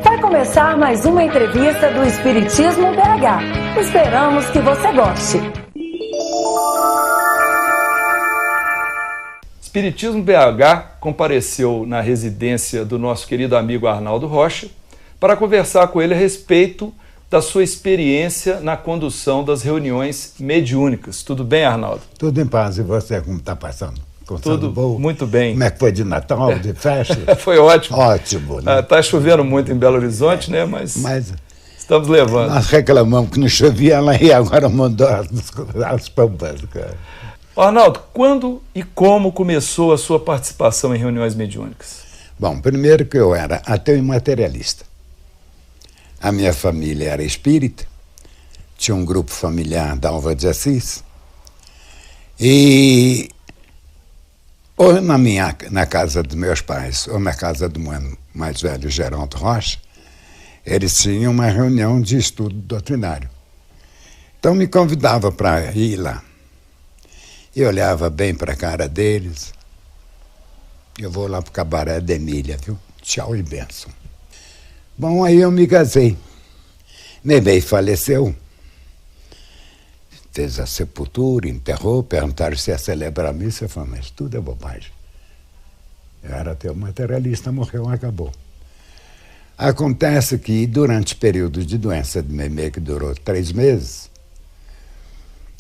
Vai começar mais uma entrevista do Espiritismo BH. Esperamos que você goste. Espiritismo BH compareceu na residência do nosso querido amigo Arnaldo Rocha para conversar com ele a respeito da sua experiência na condução das reuniões mediúnicas. Tudo bem, Arnaldo? Tudo em paz. E você, como está passando? Tudo bom? Muito bem. Como é que foi de Natal, de festa? Foi ótimo. Ótimo, né? Está chovendo muito em Belo Horizonte, né? Mas estamos levando. Nós reclamamos que não chovia lá e agora mandou as pampas, cara. Arnaldo, quando e como começou a sua participação em reuniões mediúnicas? Bom, primeiro que eu era ateu e materialista. A minha família era espírita, tinha um grupo familiar da Alva de Assis, e ou na casa dos meus pais, ou na casa do meu mais velho, Geraldo Rocha, eles tinham uma reunião de estudo doutrinário. Então me convidava para ir lá. E olhava bem para a cara deles. Eu vou lá para o cabaré da Emília, viu? Tchau e bênção. Bom, aí eu me casei. Neném faleceu. Fez a sepultura, enterrou, perguntaram se ia celebrar a missa. Eu falei, mas tudo é bobagem. Eu era ateu materialista, morreu, acabou. Acontece que durante o período de doença de Memê, que durou 3 meses,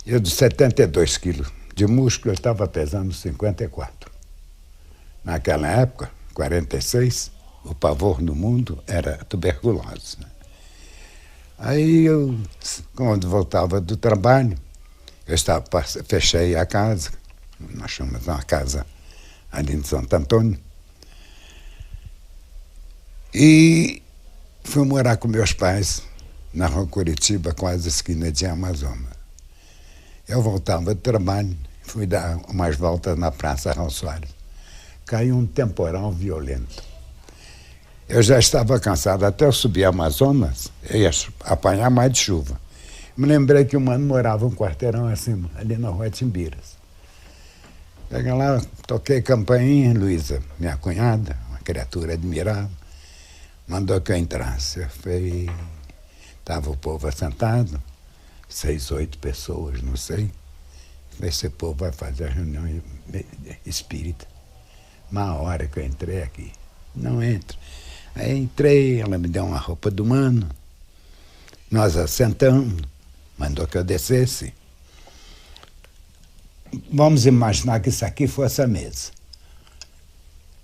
eu de 72 quilos de músculo, eu estava pesando 54. Naquela época, 46, o pavor no mundo era tuberculose. Né? Aí eu, quando voltava do trabalho, fechei a casa, nós chamamos uma casa ali em Santo Antônio, e fui morar com meus pais na rua Curitiba, quase esquina de Amazonas. Eu voltava do trabalho, fui dar umas voltas na Praça Raul Soares. Caiu um temporal violento. Eu já estava cansado, até eu subir a Amazonas, eu ia apanhar mais de chuva. Me lembrei que o mano morava um quarteirão acima, ali na rua Timbiras. Cheguei lá, toquei campainha, Luísa, minha cunhada, uma criatura admirável, mandou que eu entrasse. Eu fui, estava o povo assentado, 6, 8 pessoas, não sei. Esse povo vai fazer a reunião espírita. Uma hora que eu entrei aqui, não entro. Aí entrei, ela me deu uma roupa do mano, nós assentamos, mandou que eu descesse. Vamos imaginar que isso aqui fosse a mesa.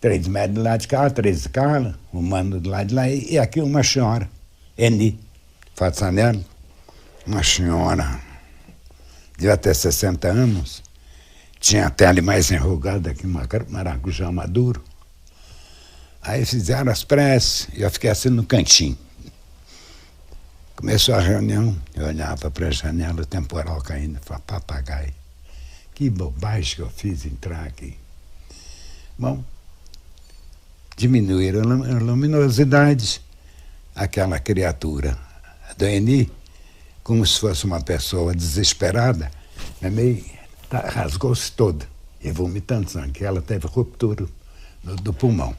3 metros do lado de cá, 3 de cá, o mano do lado de lá, e aqui uma senhora, Eni Fazzanello, uma senhora, devia ter 60 anos, tinha a pele mais enrugada que maracujá maduro. Aí fizeram as preces e eu fiquei assim no cantinho. Começou a reunião, eu olhava para a janela, o temporal caindo, falava, papagaio, que bobagem que eu fiz entrar aqui. Bom, diminuíram a luminosidade, aquela criatura do Eni, como se fosse uma pessoa desesperada, rasgou-se toda, e vomitando sangue, ela teve ruptura do pulmão.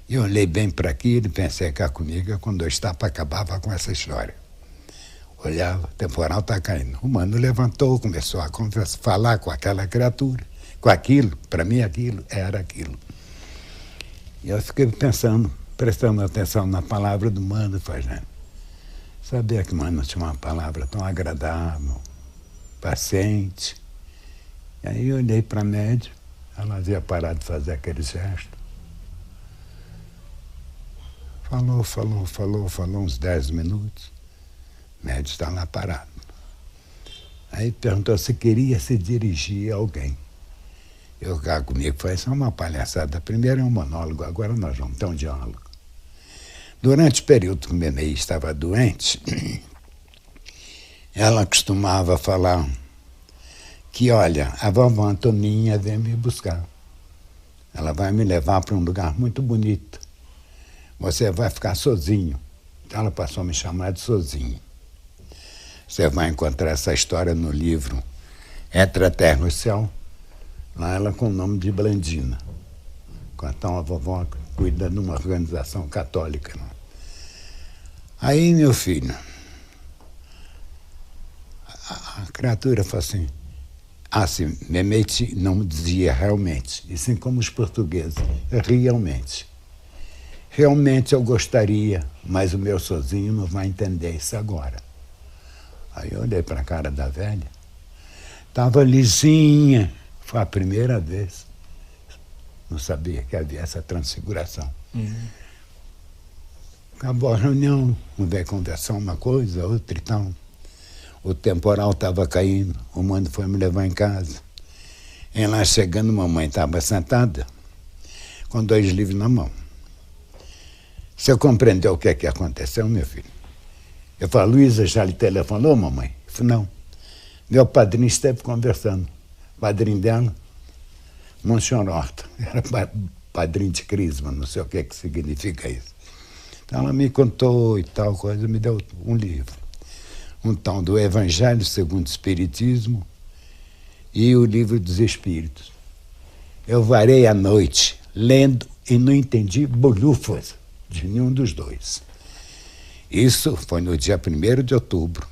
E eu olhei bem para aquilo e pensei cá comigo, quando eu estava, acabava com essa história. Olhava, o temporal está caindo. O mano levantou, começou a conversar, falar com aquela criatura, com aquilo, para mim aquilo era aquilo. E eu fiquei pensando, prestando atenção na palavra do mano, fazendo. Sabia que o mano tinha uma palavra tão agradável, paciente. E aí eu olhei para a média, ela havia parado de fazer aquele gesto. Falou uns 10 minutos. O médico está lá parado. Aí perguntou se queria se dirigir a alguém. Eu cá comigo falei, isso é uma palhaçada. Primeiro é um monólogo, agora nós vamos ter um diálogo. Durante o período que o Memê estava doente, ela costumava falar que, olha, a vovó Antoninha vem me buscar. Ela vai me levar para um lugar muito bonito. Você vai ficar sozinho. Ela passou a me chamar de sozinho. Você vai encontrar essa história no livro Entre a Terra e o Céu. Lá ela com o nome de Blandina. Então a vovó cuida de uma organização católica. Né? Aí, meu filho, a criatura falou assim, Memete não dizia realmente, e sim como os portugueses, realmente. Realmente eu gostaria, mas o meu sozinho não vai entender isso agora. Aí eu olhei para a cara da velha, estava lisinha, foi a primeira vez. Não sabia que havia essa transfiguração. Acabou a reunião, não veio conversar uma coisa, outra e tal. O temporal estava caindo, o mano foi me levar em casa. Em lá chegando, mamãe estava sentada com 2 livros na mão. Você compreendeu o que é que aconteceu, meu filho? Eu falei, Luísa já lhe telefonou, mamãe? Eu falei, não. Meu padrinho esteve conversando. O padrinho dela, Monsenhor Horta, era padrinho de Crisma, não sei o que significa isso. Então ela me contou e tal coisa, me deu um livro. Um tal do Evangelho segundo o Espiritismo e o Livro dos Espíritos. Eu varei a noite lendo e não entendi bolhufas de nenhum dos dois. Isso foi no dia 1º de outubro.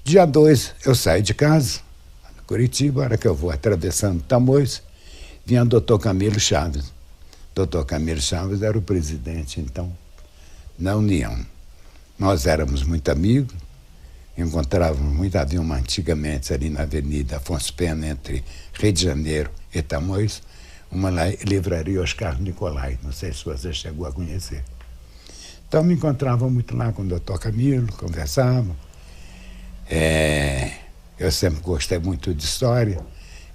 Dia 2, eu saio de casa, Curitiba, a hora que eu vou atravessando Tamoios, vinha o doutor Camilo Chaves. Doutor Camilo Chaves era o presidente, então, da União. Nós éramos muito amigos, encontrávamos muito, havia uma antigamente ali na Avenida Afonso Pena, entre Rio de Janeiro e Tamoios, uma livraria Oscar Nicolai, não sei se você chegou a conhecer. Então me encontrava muito lá com o doutor Camilo, conversava. Eu sempre gostei muito de história,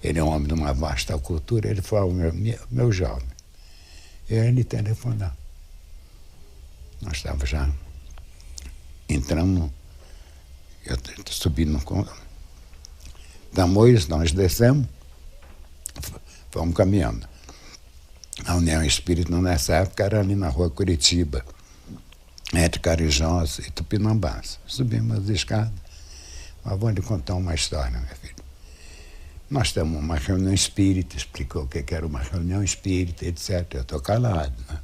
ele é um homem de uma vasta cultura, ele falou, meu jovem, ele telefonou. Nós estávamos já, entramos, eu subi no Tamoios, nós descemos, fomos caminhando. A União Espírita, nessa época, era ali na rua Curitiba, entre Carijós e Tupinambás. Subimos as escadas. Mas vou lhe contar uma história, meu filho. Nós temos uma reunião espírita, explicou o que era uma reunião espírita, etc. Eu estou calado, né?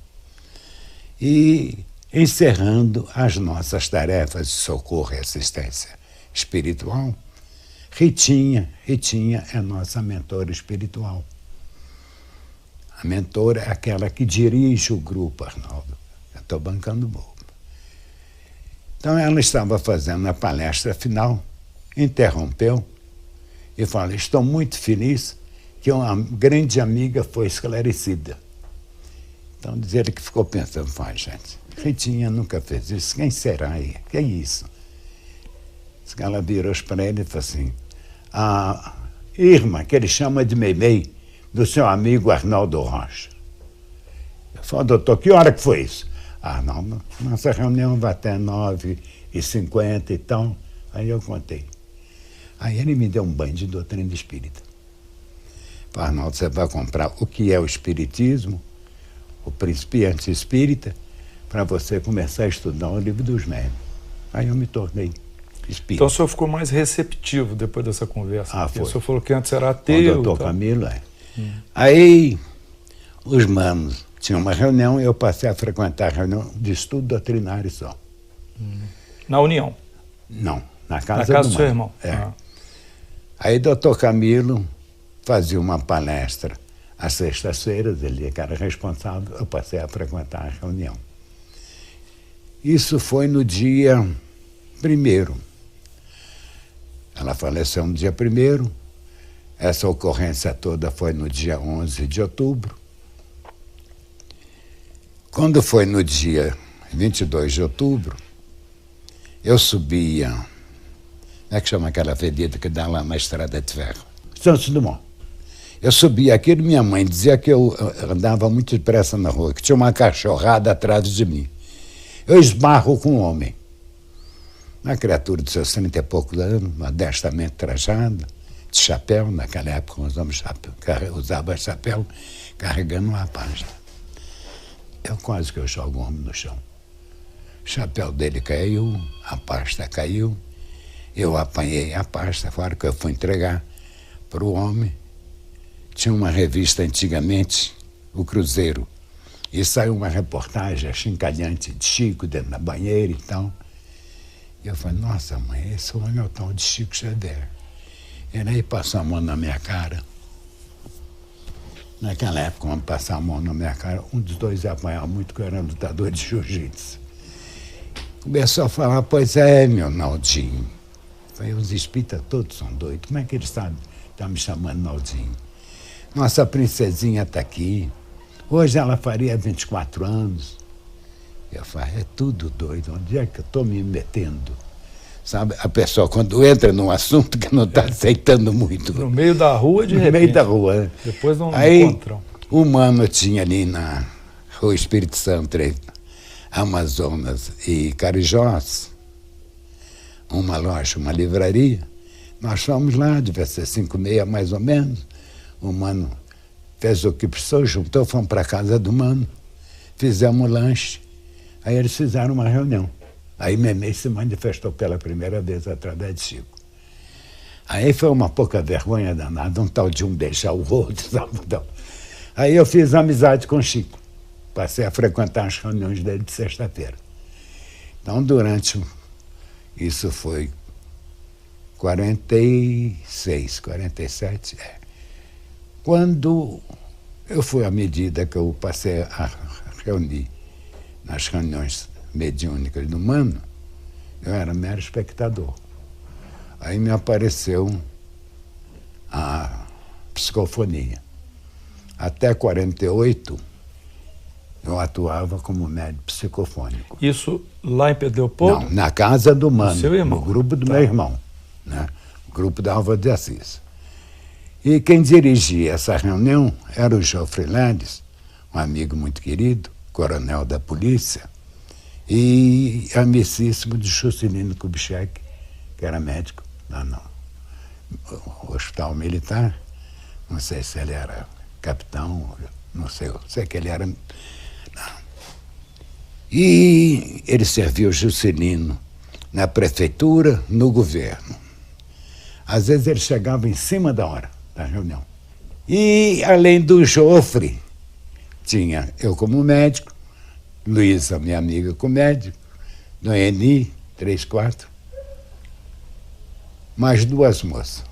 E encerrando as nossas tarefas de socorro e assistência espiritual, Ritinha é nossa mentora espiritual. A mentora é aquela que dirige o grupo, Arnaldo. Eu estou bancando bobo. Então ela estava fazendo a palestra final, interrompeu e falou, estou muito feliz que uma grande amiga foi esclarecida. Então diz ele que ficou pensando, gente, Ritinha nunca fez isso, quem será aí? Que é isso? Ela virou para ele e falou assim, a Irma, que ele chama de Meimei, do seu amigo Arnaldo Rocha. Eu falei, doutor, que hora que foi isso? Não, nossa reunião vai até 9h50 e tal. Aí eu contei. Aí ele me deu um banho de doutrina espírita. Falei, Arnaldo, você vai comprar o que é o espiritismo, o Principiante Espírita, para você começar a estudar o Livro dos Médiuns. Aí eu me tornei espírita. Então o senhor ficou mais receptivo depois dessa conversa? Foi. O senhor falou que antes era ateu. Com o doutor Camilo, Aí os manos tinham uma reunião e eu passei a frequentar a reunião de estudo doutrinário só. Na União? Não, na casa do seu irmão. Aí doutor Camilo fazia uma palestra às sextas-feiras, ele que era responsável, eu passei a frequentar a reunião. Isso foi no dia 1º. Ela faleceu no dia 1º. Essa ocorrência toda foi no dia 11 de outubro. Quando foi no dia 22 de outubro, eu subia, como é que chama aquela avenida que dá lá na Estrada de Ferro? Santos Dumont. Eu subia aquilo, minha mãe dizia que eu andava muito depressa na rua, que tinha uma cachorrada atrás de mim. Eu esbarro com um homem. Uma criatura de seus 30 e poucos anos, modestamente trajada, de chapéu, naquela época usava chapéu, carregando uma pasta. Eu quase que eu jogo o homem no chão. O chapéu dele caiu, a pasta caiu, eu apanhei a pasta, a hora que eu fui entregar para o homem, tinha uma revista antigamente, o Cruzeiro, E saiu uma reportagem achincalhante de Chico dentro da banheira e tal. E eu falei, nossa, mãe, esse homem é o tal de Chico Xavier. Ele aí passou a mão na minha cara. Naquela época, quando passar a mão na minha cara, um dos dois ia apanhar muito, que eu era lutador de jiu-jitsu. Começou a falar, pois é, meu Naldinho. Eu falei, os espíritas todos são doidos. Como é que eles sabem? Tá me chamando Naldinho. Nossa princesinha está aqui. Hoje ela faria 24 anos. Eu falei, é tudo doido. Onde é que eu estou me metendo? Sabe, a pessoa, quando entra num assunto que não está aceitando muito. No meio da rua, de repente. No meio da rua, né? Depois não aí, encontram. O mano tinha ali na Rua Espírito Santo, entre Amazonas e Carijós, uma loja, uma livraria. Nós fomos lá, devia ser 5h30 mais ou menos. O mano fez o que precisou, juntou, fomos para a casa do mano, fizemos lanche. Aí eles fizeram uma reunião. Aí Memê se manifestou pela primeira vez através de Chico. Aí foi uma pouca vergonha danada, um tal de um deixar o outro, sabe? Então, aí eu fiz amizade com Chico. Passei a frequentar as reuniões dele de sexta-feira. Então, isso foi 46, 47, Quando eu fui, à medida que eu passei a reunir nas reuniões mediúnicas do Mano, eu era mero espectador. Aí me apareceu a psicofonia. Até 48, eu atuava como médium psicofônico. Isso lá em Pedro Leopoldo? Não, na casa do Mano, seu irmão. no grupo do meu irmão, né? O grupo da Álvaro de Assis. E quem dirigia essa reunião era o Jofre Leles, um amigo muito querido, coronel da polícia, e amicíssimo de Juscelino Kubitschek, que era médico lá no Hospital Militar. Não sei se ele era capitão, não sei, eu sei que ele era... Não. E ele serviu Juscelino na prefeitura, no governo. Às vezes ele chegava em cima da hora da reunião. E, além do Jofre, tinha eu como médico, Luísa, minha amiga, como médico, Noemi, 3, 4, mais 2 moças.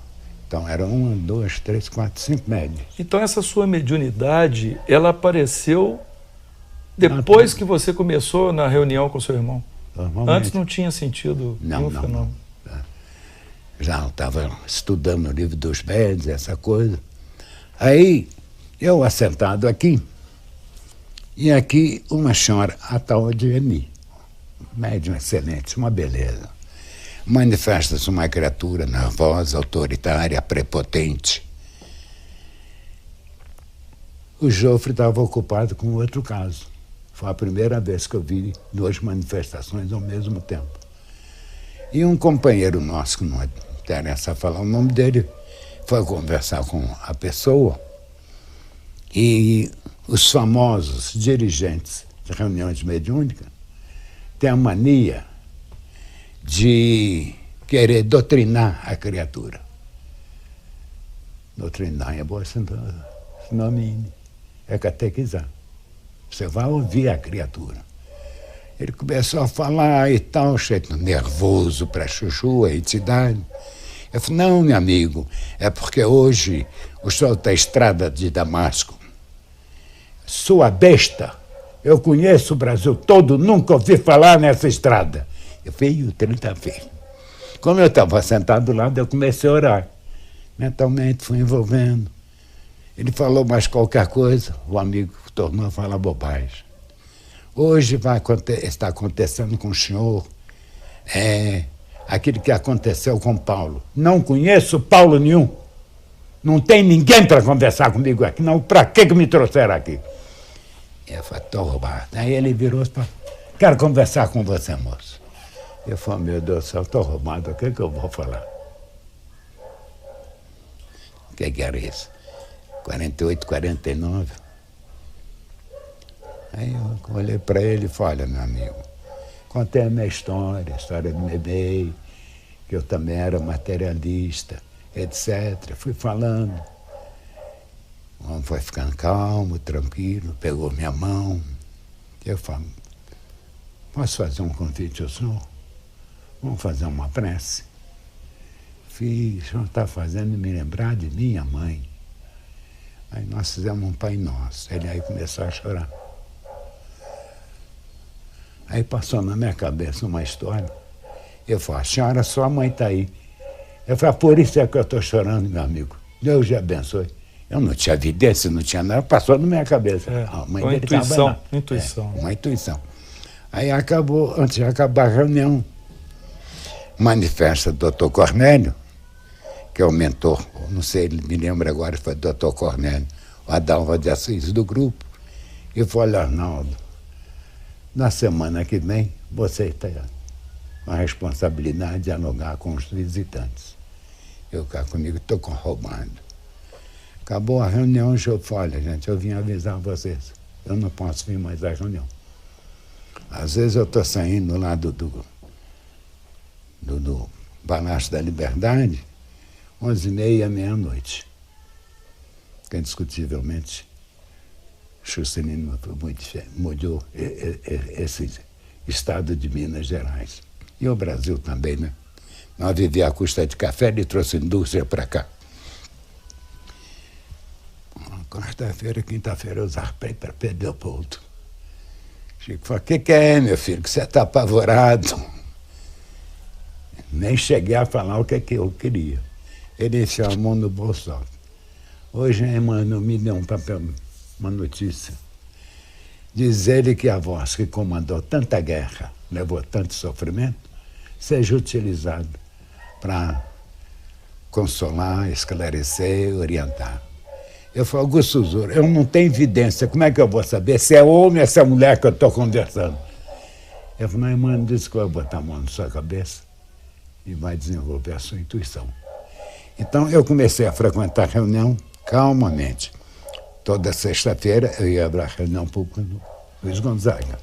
Então, eram 1, 2, 3, 4, 5 médios. Então, essa sua mediunidade, ela apareceu depois que você começou na reunião com seu irmão? Antes não tinha sentido nenhum fenômeno? Não. Já estava estudando o livro dos médios, essa coisa. Aí, eu assentado aqui, e aqui uma senhora, a tal de Eni, médium excelente, uma beleza. Manifesta-se uma criatura nervosa, autoritária, prepotente. O Jofre estava ocupado com outro caso. Foi a primeira vez que eu vi 2 manifestações ao mesmo tempo. E um companheiro nosso, que não interessa falar o nome dele, foi conversar com a pessoa, e os famosos dirigentes de reuniões mediúnicas têm a mania de querer doutrinar a criatura. Doutrinar é boa sinônimo, é catequizar. Você vai ouvir a criatura. Ele começou a falar e tal, cheio nervoso para chuchu, a entidade. Eu falei, não, meu amigo, é porque hoje o senhor está estrada de Damasco. Sua besta, eu conheço o Brasil todo, nunca ouvi falar nessa estrada. Eu veio 30 vezes. Como eu estava sentado do lado, eu comecei a orar. Mentalmente fui envolvendo. Ele falou mais qualquer coisa, o amigo tornou a falar bobagem. Hoje está acontecendo com o senhor aquilo que aconteceu com Paulo. Não conheço Paulo nenhum. Não tem ninguém para conversar comigo aqui. Não, para que me trouxeram aqui? Eu falei, estou roubado. Aí ele virou e falou, quero conversar com você, moço. Eu falei, meu Deus do céu, estou roubado, o que eu vou falar? O que era isso? 48, 49. Aí eu olhei para ele e falei, olha, meu amigo, contei a minha história, a história do bebê, que eu também era materialista, etc. Fui falando. O homem foi ficando calmo, tranquilo, pegou minha mão. Eu falo, posso fazer um convite ao senhor? Vamos fazer uma prece? Fiz, o senhor está fazendo me lembrar de minha mãe. Aí nós fizemos um Pai Nosso. Ele aí começou a chorar. Aí passou na minha cabeça uma história. Eu falei, senhora, sua mãe está aí. Eu falei, por isso é que eu estou chorando, meu amigo. Deus te abençoe. Eu não tinha evidência, não tinha nada, passou na minha cabeça. A mãe dele intuição, lá. Intuição. Uma intuição. Aí acabou, antes de acabar a reunião, manifesta o doutor Cornélio, que é o mentor, não sei, ele me lembra agora, foi o doutor Cornélio, o Adalva de Assis do grupo. E falou, Arnaldo, na semana que vem, você está com a responsabilidade de dialogar com os visitantes. Eu cá comigo, estou roubando. Acabou a reunião, eu falei, olha, gente, eu vim avisar vocês, eu não posso vir mais à reunião. Às vezes eu estou saindo lá do Palácio da Liberdade, 11h30, meia-noite. Que indiscutivelmente Juscelino mudou esse estado de Minas Gerais. E o Brasil também, né? Nós vivíamos à custa de café, ele trouxe indústria para cá. Quarta-feira, quinta-feira, eu zarpei para Pedro Leopoldo. Chico falou, o que é, meu filho, que você está apavorado? Nem cheguei a falar o que eu queria. Ele enfiou a mão no bolso. Hoje, mano, me deu um papel, uma notícia. Diz ele que a voz que comandou tanta guerra, levou tanto sofrimento, seja utilizado para consolar, esclarecer, orientar. Eu falo, Augusto Zura, eu não tenho evidência, como é que eu vou saber se é homem ou se é mulher que eu estou conversando? Eu falei, não, mano, disse que vai botar a mão na sua cabeça e vai desenvolver a sua intuição. Então, eu comecei a frequentar a reunião calmamente. Toda sexta-feira eu ia para a reunião pública no Luiz Gonzaga.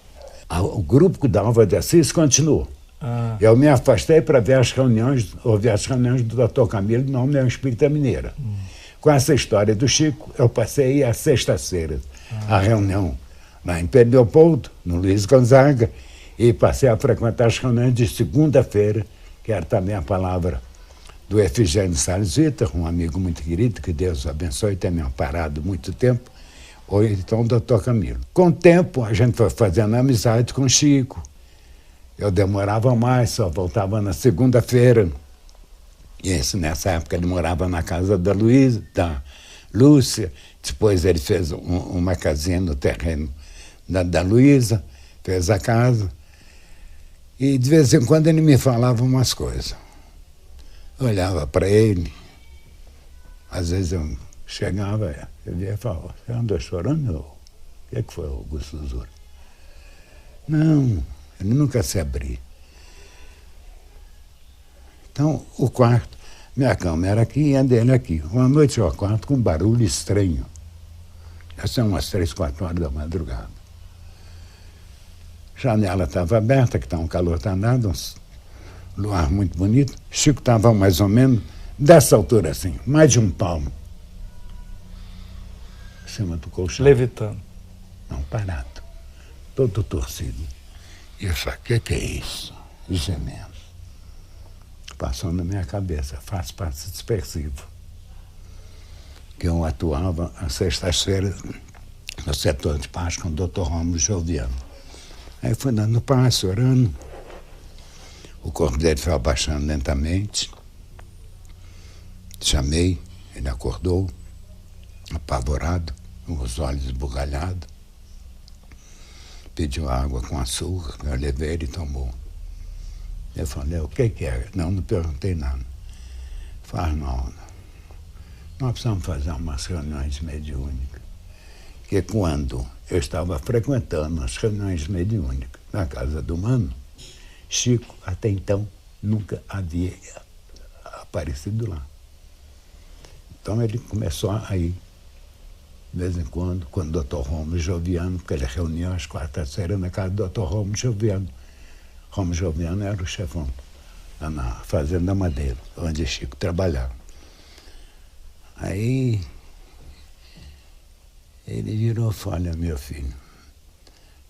O grupo da Alva de Assis continuou. Eu me afastei para ver as reuniões, ouvir as reuniões do Dr. Camilo na União Espírita Mineira. Com essa história do Chico, eu passei às sextas-feiras a reunião lá em Pedro Leopoldo, no Luiz Gonzaga, e passei a frequentar as reuniões de segunda-feira, que era também a palavra do Efigênio Salles Vitor, um amigo muito querido, que Deus o abençoe, tem me amparado muito tempo, ou então o Dr. Camilo. Com o tempo, a gente foi fazendo amizade com o Chico. Eu demorava mais, só voltava na segunda-feira. E nessa época ele morava na casa da Lúcia, depois ele fez uma casinha no terreno da Luísa, fez a casa, e de vez em quando ele me falava umas coisas. Eu olhava para ele, às vezes eu chegava, eu via e falava, você andou chorando? O que foi, Augusto Zura? Não, ele nunca se abria. Então, o quarto, minha cama era aqui e a dele aqui. Uma noite eu acordo com um barulho estranho. Já são umas 3, 4 horas da madrugada. A janela estava aberta, que está um calor danado, um luar muito bonito. Chico estava mais ou menos dessa altura assim, mais de um palmo. Em cima do colchão. Levitando. Não, parado. Todo torcido. E eu falei, o que é isso? Gemendo. Passou na minha cabeça, faz parte dispersivo. Que eu atuava às sextas-feiras no setor de paz com o Dr. Rômulo Joviano. Aí fui dando passo, orando. O corpo dele foi abaixando lentamente. Chamei, ele acordou, apavorado, com os olhos esbugalhados. Pediu água com açúcar, eu levei, ele tomou. Eu falei, o que é? Não perguntei nada. Falei, Arnaldo, nós precisamos fazer umas reuniões mediúnicas. Porque quando eu estava frequentando as reuniões mediúnicas na casa do Mano, Chico, até então, nunca havia aparecido lá. Então ele começou a ir, de vez em quando o Dr. Rômulo Joviano, porque ele reunia às quartas-feiras na casa do Dr. Rômulo Joviano. Rômulo Joviano era o chefão, lá na Fazenda Madeira, onde Chico trabalhava. Aí Ele virou e falou: olha, meu filho,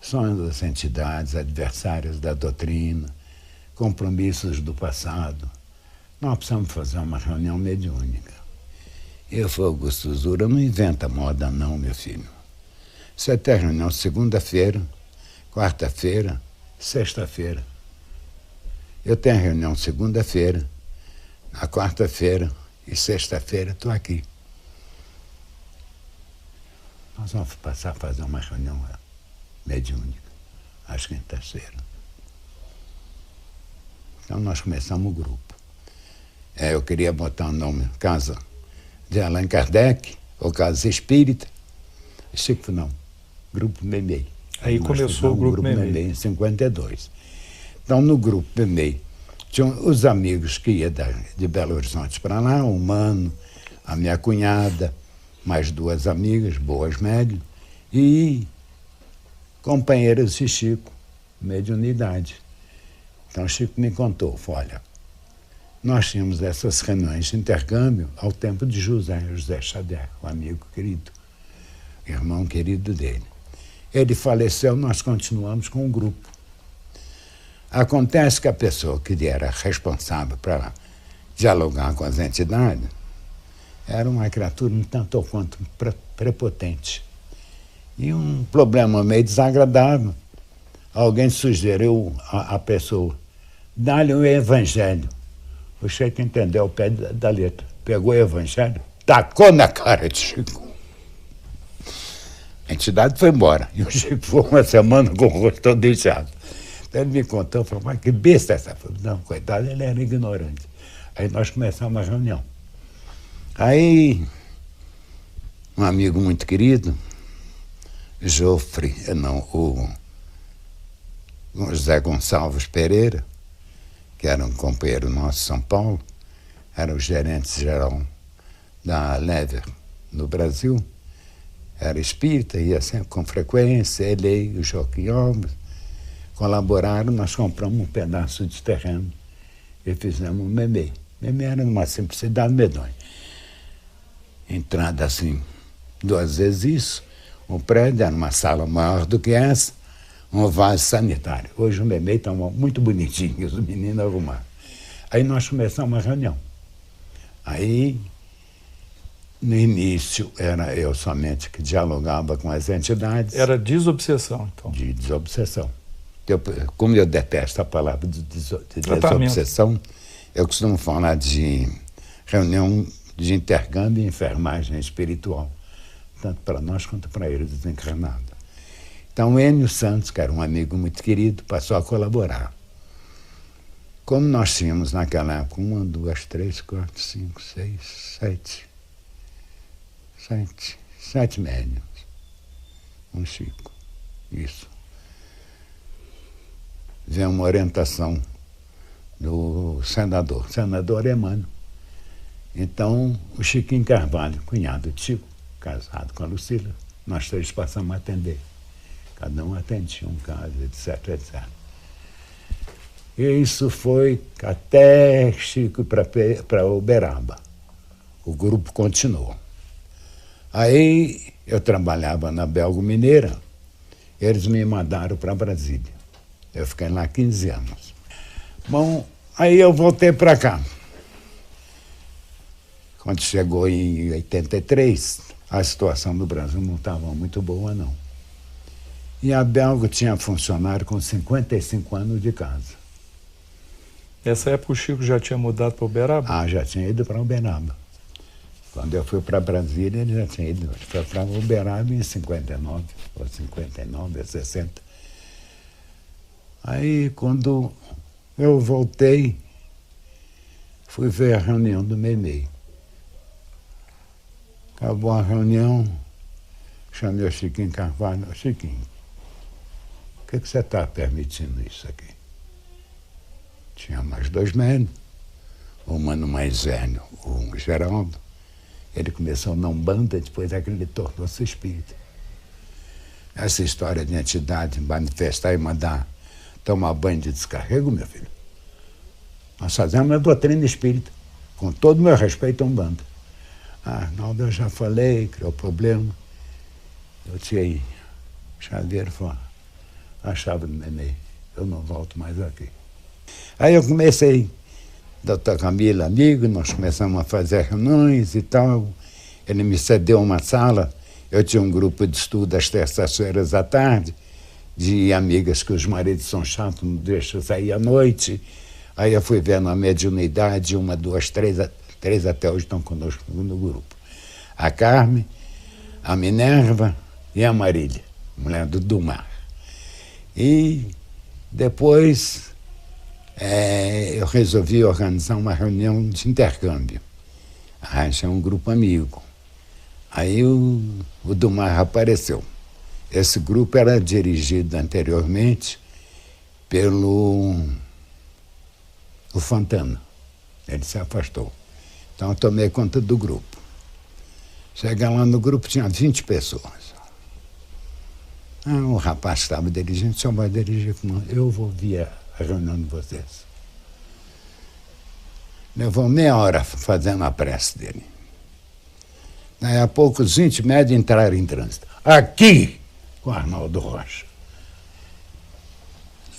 são as entidades adversárias da doutrina, compromissos do passado. Nós precisamos fazer uma reunião mediúnica. Eu falei: Augusto Zura, não inventa moda não, meu filho. Você tem reunião segunda-feira, quarta-feira, sexta-feira. Eu tenho reunião segunda-feira, na quarta-feira e sexta-feira estou aqui. Nós vamos passar a fazer uma reunião mediúnica, às quintas-feiras. Então nós começamos o grupo. Eu queria botar o nome Casa de Allan Kardec, ou Casa Espírita. Chico falou: não, Grupo Memei. Aí começou o Grupo Memei em 52. Então, no Grupo Memei, tinham os amigos que iam de Belo Horizonte para lá, o Mano, a minha cunhada, mais duas amigas, boas médias, e companheiras de Chico, mediunidade. Então, Chico me contou, falou: olha, nós tínhamos essas reuniões de intercâmbio ao tempo de José Xavier, um amigo querido, irmão querido dele. Ele faleceu, nós continuamos com o grupo. Acontece que a pessoa que era responsável para dialogar com as entidades era uma criatura um tanto ou quanto prepotente. E um problema meio desagradável. Alguém sugeriu à pessoa: dá-lhe o evangelho. O Chico entendeu o pé da letra. Pegou o evangelho, tacou na cara de Chico. A entidade foi embora. E o Chico ficou uma semana com o rosto todo inchado. Então ele me contou, falou: mas que besta essa? Eu falei: não, coitado, ele era ignorante. Aí nós começamos a reunião. Aí, um amigo muito querido, o José Gonçalves Pereira, que era um companheiro nosso de São Paulo, era o gerente-geral da Lever no Brasil, era espírita, ia sempre com frequência, ele e o Joaquim Alves colaboraram, nós compramos um pedaço de terreno e fizemos um Memei. Memei era uma simplicidade medonha. Entrada assim, 2 vezes isso, o prédio era uma sala maior do que essa, um vaso sanitário. Hoje o Memei está muito bonitinho, os meninos arrumaram. Aí nós começamos a reunião. Aí, no início, era eu somente que dialogava com as entidades. Era desobsessão, então. De desobsessão. Como eu detesto a palavra de desobsessão, eu costumo falar de reunião de intercâmbio e enfermagem espiritual, tanto para nós quanto para eles desencarnados. Então, o Enio Santos, que era um amigo muito querido, passou a colaborar. Como nós tínhamos naquela época 1, 2, 3, 4, 5, 6, 7 médiuns. Um Chico. Isso. Veio uma orientação do senador Emmanuel. Então, o Chiquinho Carvalho, cunhado de Chico, casado com a Lucila, nós 3 passamos a atender. Cada um atendia um caso, etc, etc. E isso foi até Chico para Uberaba. O grupo continuou. Aí eu trabalhava na Belgo Mineira, eles me mandaram para Brasília. Eu fiquei lá 15 anos. Bom, aí eu voltei para cá. Quando chegou em 83, a situação do Brasil não estava muito boa, não. E a Belgo tinha funcionário com 55 anos de casa. Nessa época o Chico já tinha mudado para Uberaba? Ah, já tinha ido para Uberaba. Quando eu fui para Brasília, ele já tinha ido. Foi para Uberaba em 59, ou 59, 60. Aí, quando eu voltei, fui ver a reunião do Memei. Acabou a reunião, chamei o Chiquinho Carvalho. Chiquinho, por que você está permitindo isso aqui? Tinha mais 2 médios, o mano mais velho, o Geraldo. Ele começou na Umbanda, depois é que ele tornou-se espírita. Essa história de entidade manifestar e mandar tomar banho de descarrego, meu filho, nós fazemos uma doutrina espírita, com todo o meu respeito à Umbanda. Ah, Arnaldo, eu já falei, criou problema. Eu tirei chaveiro fora, a chave do nenê. Eu não volto mais aqui. Aí eu comecei, doutor Camilo, amigo, nós começamos a fazer reuniões e tal. Ele me cedeu uma sala. Eu tinha um grupo de estudo às terças-feiras à tarde, de amigas que os maridos são chatos, não deixam sair à noite. Aí eu fui vendo a mediunidade, 1, 2, 3 até hoje estão conosco no grupo. A Carmen, a Minerva e a Marília, mulher do Dumar. E depois eu resolvi organizar uma reunião de intercâmbio. Arranjei um grupo amigo. Aí o Dumar apareceu. Esse grupo era dirigido anteriormente pelo o Fontana. Ele se afastou. Então eu tomei conta do grupo. Cheguei lá no grupo, tinha 20 pessoas. O rapaz que estava dirigindo, o senhor vai dirigir? Não, eu vou vir a reunião de vocês. Levou meia hora fazendo a prece dele. Daí a pouco os 20 médios entraram em trânsito. Aqui, com o Arnaldo Rocha.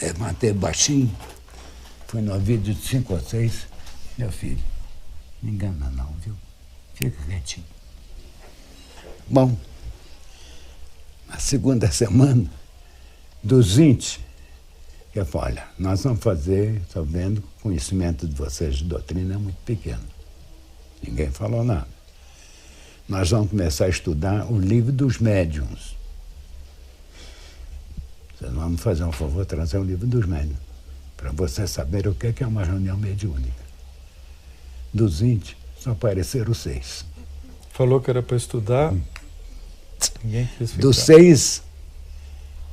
Levantei baixinho, fui no vídeo de 5 ou 6. Meu filho, não engana não, viu? Fica quietinho. Bom, na segunda semana, dos 20, eu falei, olha, nós vamos fazer, estou vendo, o conhecimento de vocês de doutrina é muito pequeno. Ninguém falou nada. Nós vamos começar a estudar o livro dos médiuns. Vocês vão fazer um favor, trazer o livro dos médiuns, para vocês saberem o que é uma reunião mediúnica. Dos 20, só apareceram 6. Falou que era para estudar, ninguém quis ficar. Dos 6,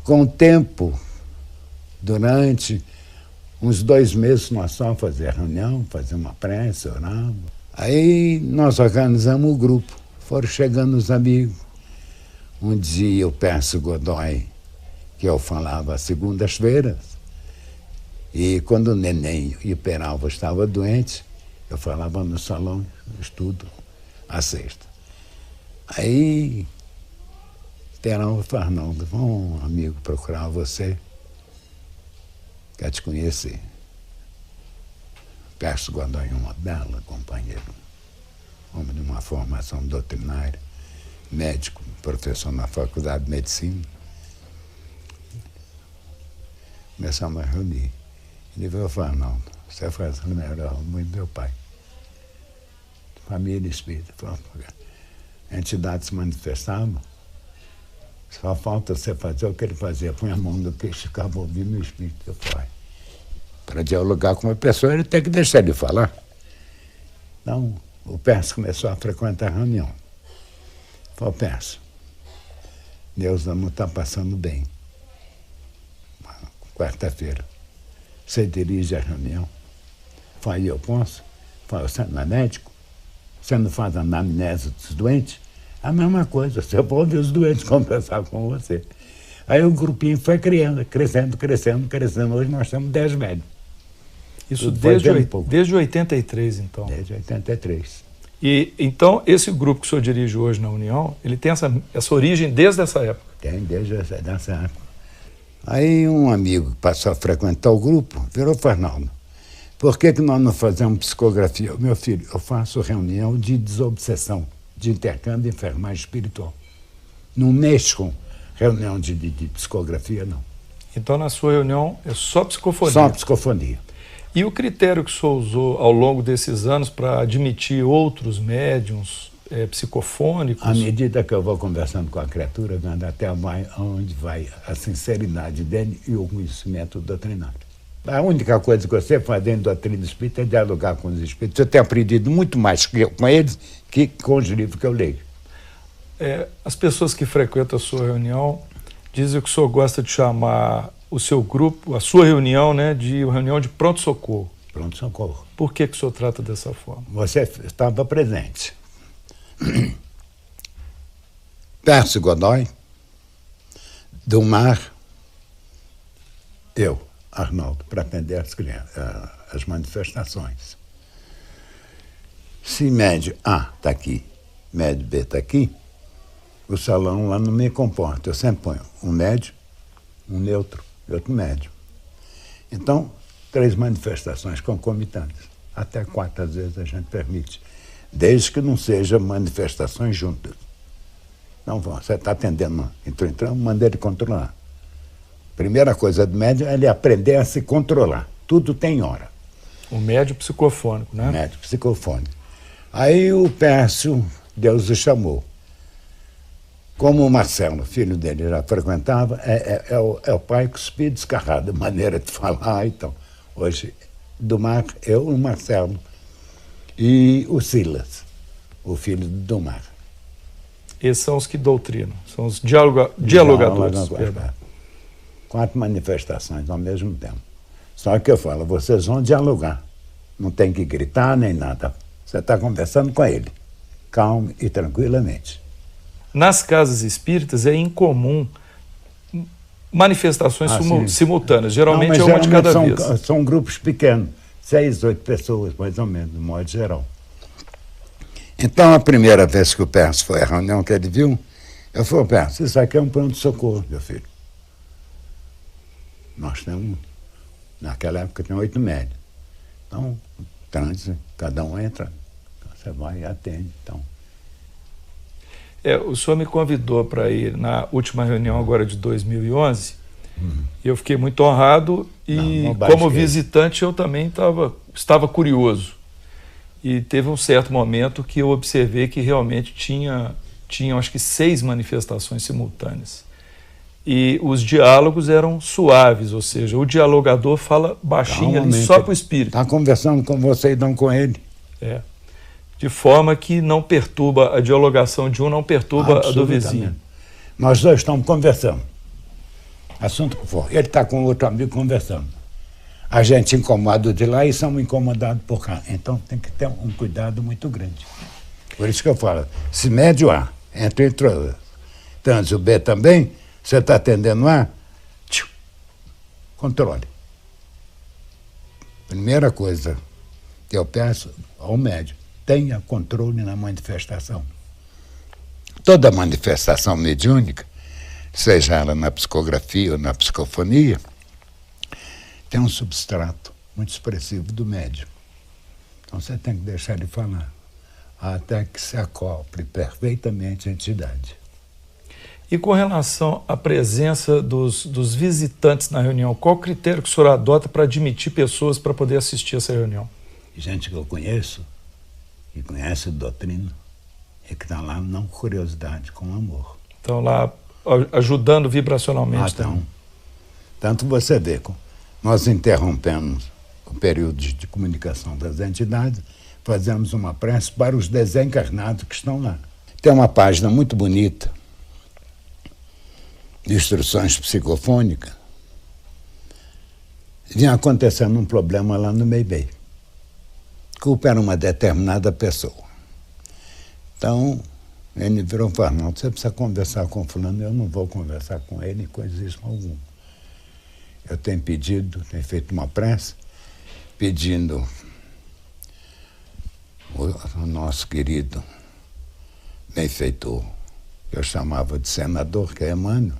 com o tempo, durante uns 2 meses, nós só fazíamos reunião, fazíamos uma prece, orávamos. Aí nós organizamos o grupo. Foram chegando os amigos. Um dia o Pércio Godoy, que eu falava às segundas-feiras, e quando o Neném e o Peralva estavam doentes, eu falava no salão, estudo, à sexta. Aí Peralva falou, Arnaldo, vamos, amigo, procurar você, quer te conhecer. Pércio Godoy é uma bela companheira. Homem de uma formação doutrinária, médico, professor na Faculdade de Medicina. Começamos a reunir. Ele veio e falou, não, você faz o melhor muito do meu pai. Família espírita. A entidade se manifestava, só falta você fazer o que ele fazia, põe a mão no queixo e ficava ouvindo o espírito. Eu falei, para dialogar com uma pessoa, ele tem que deixar ele falar. Então, o Pércio começou a frequentar a reunião. Falei, Pércio, Deus não está passando bem. Quarta-feira, você dirige a reunião. Falei, eu posso? Falei, você não é médico? Você não faz anamnese dos doentes? A mesma coisa, você pode ouvir os doentes conversar com você. Aí o grupinho foi crescendo. Hoje nós temos 10 médicos. Isso desde 83, então? Desde 83. E, então, esse grupo que o senhor dirige hoje na União, ele tem essa origem desde essa época? Tem, desde essa época. Aí um amigo passou a frequentar o grupo, virou Fernando. Por que nós não fazemos psicografia? Meu filho, eu faço reunião de desobsessão, de intercâmbio de enfermagem espiritual. Não mexo com reunião de psicografia, não. Então, na sua reunião, é só psicofonia? Só psicofonia. E o critério que o senhor usou ao longo desses anos para admitir outros médiuns psicofônicos? À medida que eu vou conversando com a criatura, vendo até onde vai a sinceridade dele e o conhecimento doutrinário. A única coisa que você faz dentro da doutrina espírita é dialogar com os espíritos. Eu tenho aprendido muito mais com eles que com os livros que eu leio. As pessoas que frequentam a sua reunião dizem que o senhor gosta de chamar o seu grupo, a sua reunião, né, de reunião de pronto-socorro. Pronto-socorro. Por que o senhor trata dessa forma? Você estava presente. Pércio Godoy, Dumar, eu, Arnaldo, para atender as manifestações. Se médio A está aqui, médio B está aqui, O salão lá não me comporta. Eu sempre ponho um médio, um neutro e outro médio. Então, 3 manifestações concomitantes. Até 4 às vezes a gente permite. Desde que não sejam manifestações juntas. Não, você está atendendo, entrando, manda ele controlar. Primeira coisa do médium é ele aprender a se controlar. Tudo tem hora. O médium psicofônico, né? Médium psicofônico. Aí o Pércio, Deus o chamou. Como o Marcelo, filho dele, já frequentava, é o pai cuspir descarrado, maneira de falar. Então, hoje, do Mar, eu, o Marcelo e o Silas, o filho do Domar. Esses são os que doutrinam, são os dialogadores. 4 manifestações ao mesmo tempo. Só que eu falo, vocês vão dialogar. Não tem que gritar nem nada. Você está conversando com ele, calmo e tranquilamente. Nas casas espíritas é incomum manifestações simultâneas. Geralmente é uma de cada vez. São grupos pequenos, 6, 8 pessoas, mais ou menos, de modo geral. Então, a primeira vez que o Pércio foi à reunião que ele viu, eu falei, Pércio, isso aqui é um pronto-socorro, meu filho. Nós temos, naquela época, tem 8 médios. Então, trânsito, cada um entra, você vai e atende. Então. O senhor me convidou para ir na última reunião agora de 2011, e eu fiquei muito honrado e, como visitante, eu também estava curioso. E teve um certo momento que eu observei que realmente tinha acho que 6 manifestações simultâneas. E os diálogos eram suaves, ou seja, o dialogador fala baixinho ali só para o espírito. Está conversando com você e não com ele. De forma que não perturba, a dialogação de um não perturba a do vizinho. Nós dois estamos conversando. Assunto que for. Ele está com outro amigo conversando. A gente incomoda de lá e somos incomodados por cá. Então tem que ter um cuidado muito grande. Por isso que eu falo, se médio A, entre trânsito B também, você está atendendo A, controle. Primeira coisa que eu peço ao médium, tenha controle na manifestação. Toda manifestação mediúnica, seja ela na psicografia ou na psicofonia, tem um substrato muito expressivo do médium. Então você tem que deixar ele falar, até que se acople perfeitamente a entidade. E com relação à presença dos visitantes na reunião, qual o critério que o senhor adota para admitir pessoas para poder assistir essa reunião? Gente que eu conheço, que conhece a doutrina, e que está lá não com curiosidade, com amor. Estão lá ajudando vibracionalmente. Então, tanto você vê, nós interrompemos o período de comunicação das entidades, fazemos uma prece para os desencarnados que estão lá. Tem uma página muito bonita, de instruções psicofônicas. Vinha acontecendo um problema lá no Meibei. Culpa era uma determinada pessoa. Então, ele virou e falou, não, você precisa conversar com fulano, eu não vou conversar com ele, coisa alguma. Eu tenho feito uma prece, pedindo o nosso querido benfeitor, que eu chamava de senador, que é Emmanuel,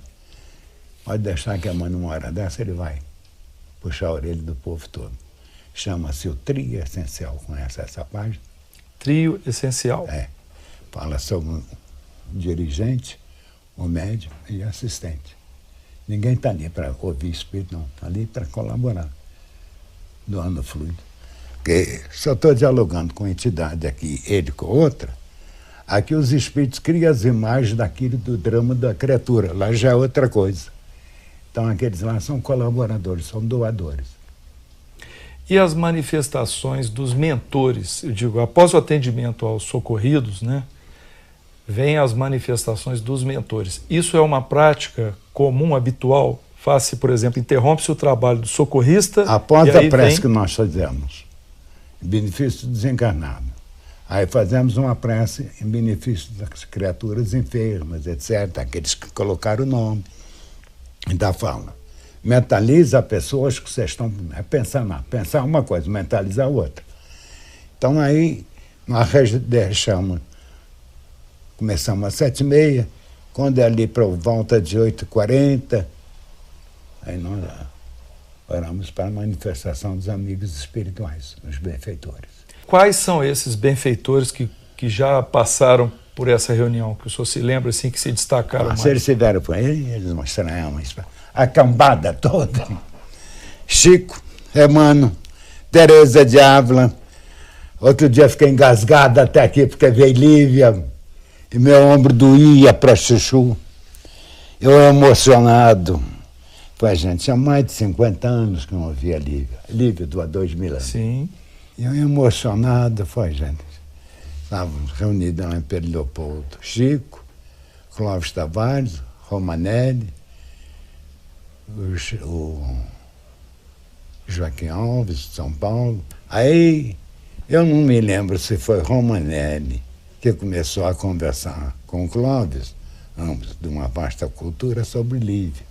pode deixar que Emmanuel, uma hora dessa, ele vai puxar a orelha do povo todo. Chama-se o Trio Essencial. Conhece essa página? Trio Essencial. Fala sobre o dirigente, o médium e o assistente. Ninguém está ali para ouvir espírito, não. Está ali para colaborar, doando fluido. Porque se eu estou dialogando com entidade aqui, ele com outra, aqui os espíritos criam as imagens daquilo do drama da criatura. Lá já é outra coisa. Então aqueles lá são colaboradores, são doadores. E as manifestações dos mentores, eu digo, após o atendimento aos socorridos, né, vêm as manifestações dos mentores. Isso é uma prática comum, habitual? Faz-se, por exemplo, interrompe-se o trabalho do socorrista... Após a prece que nós fazemos, em benefício do desencarnado, aí fazemos uma prece em benefício das criaturas enfermas, etc., aqueles que colocaram o nome, ainda fala. Mentaliza pessoas que vocês estão pensar uma coisa, mentalizar outra. Então aí nós deixamos, começamos às 7h30, Quando é ali para volta de 8h40, aí nós oramos para a manifestação dos amigos espirituais, os benfeitores. Quais são esses benfeitores que já passaram por essa reunião, que o senhor se lembra assim, que se destacaram mais? Se eles estiveram por aí, eles mostraram a cambada toda. Chico, Emmanuel, Teresa de Ávila. Outro dia fiquei engasgado até aqui, porque veio Lívia, e meu ombro doía para chuchu. Eu emocionado. Foi, gente, tinha mais de 50 anos que eu não ouvia Lívia. Lívia do há 2000 anos. Sim. E eu emocionado, foi, gente. Estávamos reunidos lá em Pedro Leopoldo. Chico, Clóvis Tavares, Romanelli, o Joaquim Alves, de São Paulo. Aí, eu não me lembro se foi Romanelli que começou a conversar com o Clóvis, ambos de uma vasta cultura, sobre Lívia.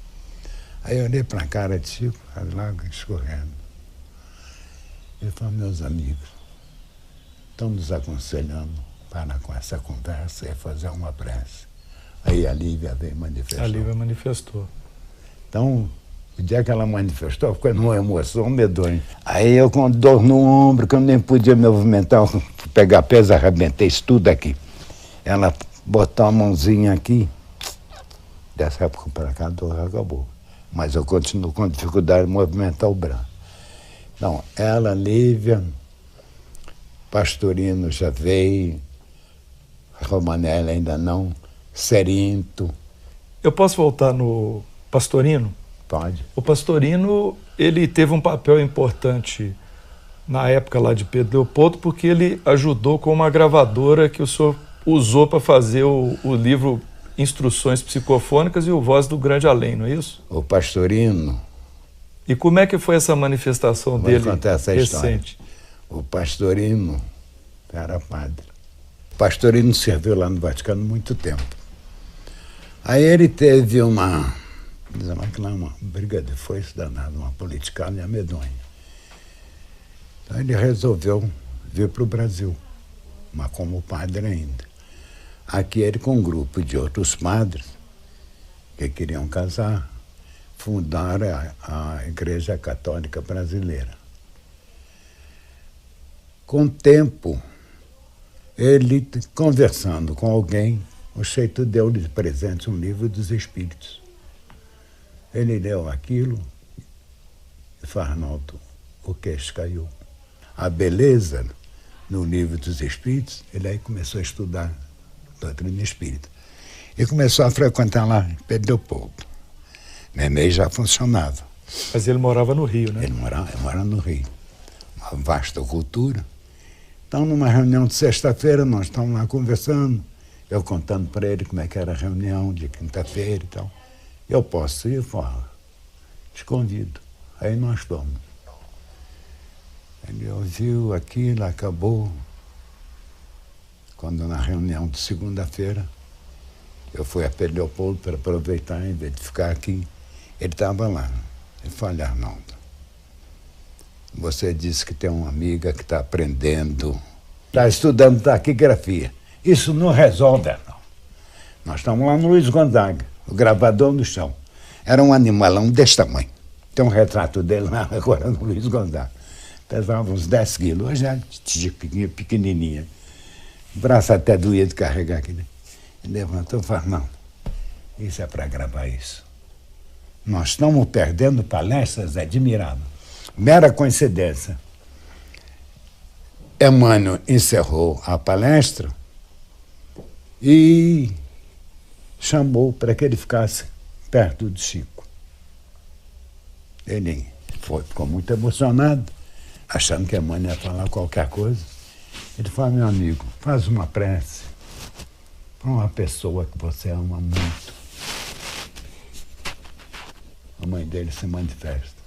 Aí eu olhei para a cara de Chico, as lágrimas escorrendo. Ele falou, meus amigos, estão nos aconselhando para com essa conversa e fazer uma prece. Aí a Lívia veio manifestar. A Lívia manifestou. Então, o dia que ela manifestou, ficou numa emoção medonha. Aí eu com dor no ombro, que eu nem podia me movimentar, pegar peso, arrebentei isso tudo aqui. Ela botou a mãozinha aqui, dessa época para cá a dor acabou. Mas eu continuo com dificuldade de movimentar o braço. Então, ela, Lívia, Pastorino já veio, Romanelli ainda não, Serinto. Eu posso voltar no Pastorino? Pode. O Pastorino, ele teve um papel importante na época lá de Pedro Leopoldo, porque ele ajudou com uma gravadora que o senhor usou para fazer o livro Instruções Psicofônicas e o Voz do Grande Além, não é isso? O Pastorino. E como é que foi essa manifestação dele contar essa recente? História. O Pastorino era padre. O Pastorino serviu lá no Vaticano muito tempo. Aí ele teve uma briga de foice danada, uma politicagem medonha. Então ele resolveu vir para o Brasil, mas como padre ainda. Aqui ele com um grupo de outros padres que queriam casar, fundaram a Igreja Católica Brasileira. Com o tempo, ele, conversando com alguém, o Cheito deu-lhe de presente um livro dos Espíritos. Ele leu aquilo e falou, Arnaldo, o queixo caiu. A beleza no livro dos Espíritos, ele aí começou a estudar doutrina espírita. E começou a frequentar lá em Pedro Leopoldo. Neném já funcionava. Mas ele morava no Rio, né? Ele morava no Rio. Uma vasta cultura. Então, numa reunião de sexta-feira, nós estávamos lá conversando, eu contando para ele como é que era a reunião de quinta-feira e tal. Eu posso ir? Fala, te convido. Aí nós fomos. Ele ouviu aquilo, acabou. Quando na reunião de segunda-feira, eu fui a Pedro Leopoldo para aproveitar, em vez de ficar aqui, ele estava lá. Ele falou, Arnaldo, você disse que tem uma amiga que está aprendendo, está estudando taquigrafia. Isso não resolve, Arnaldo. Nós estamos lá no Luiz Gonzaga, o gravador no chão. Era um animalão desse tamanho. Tem um retrato dele lá agora no Luiz Gonzaga. Pesava uns 10 quilos, hoje é pequenininha. O braço até doía de carregar aqui. Ele levantou e falou, não, isso é para gravar isso. Nós estamos perdendo palestras admiráveis. Mera coincidência. Emmanuel encerrou a palestra e chamou para que ele ficasse perto de Chico. Ele ficou muito emocionado, achando que Emmanuel ia falar qualquer coisa. Ele falou, meu amigo, faz uma prece para uma pessoa que você ama muito. A mãe dele se manifesta.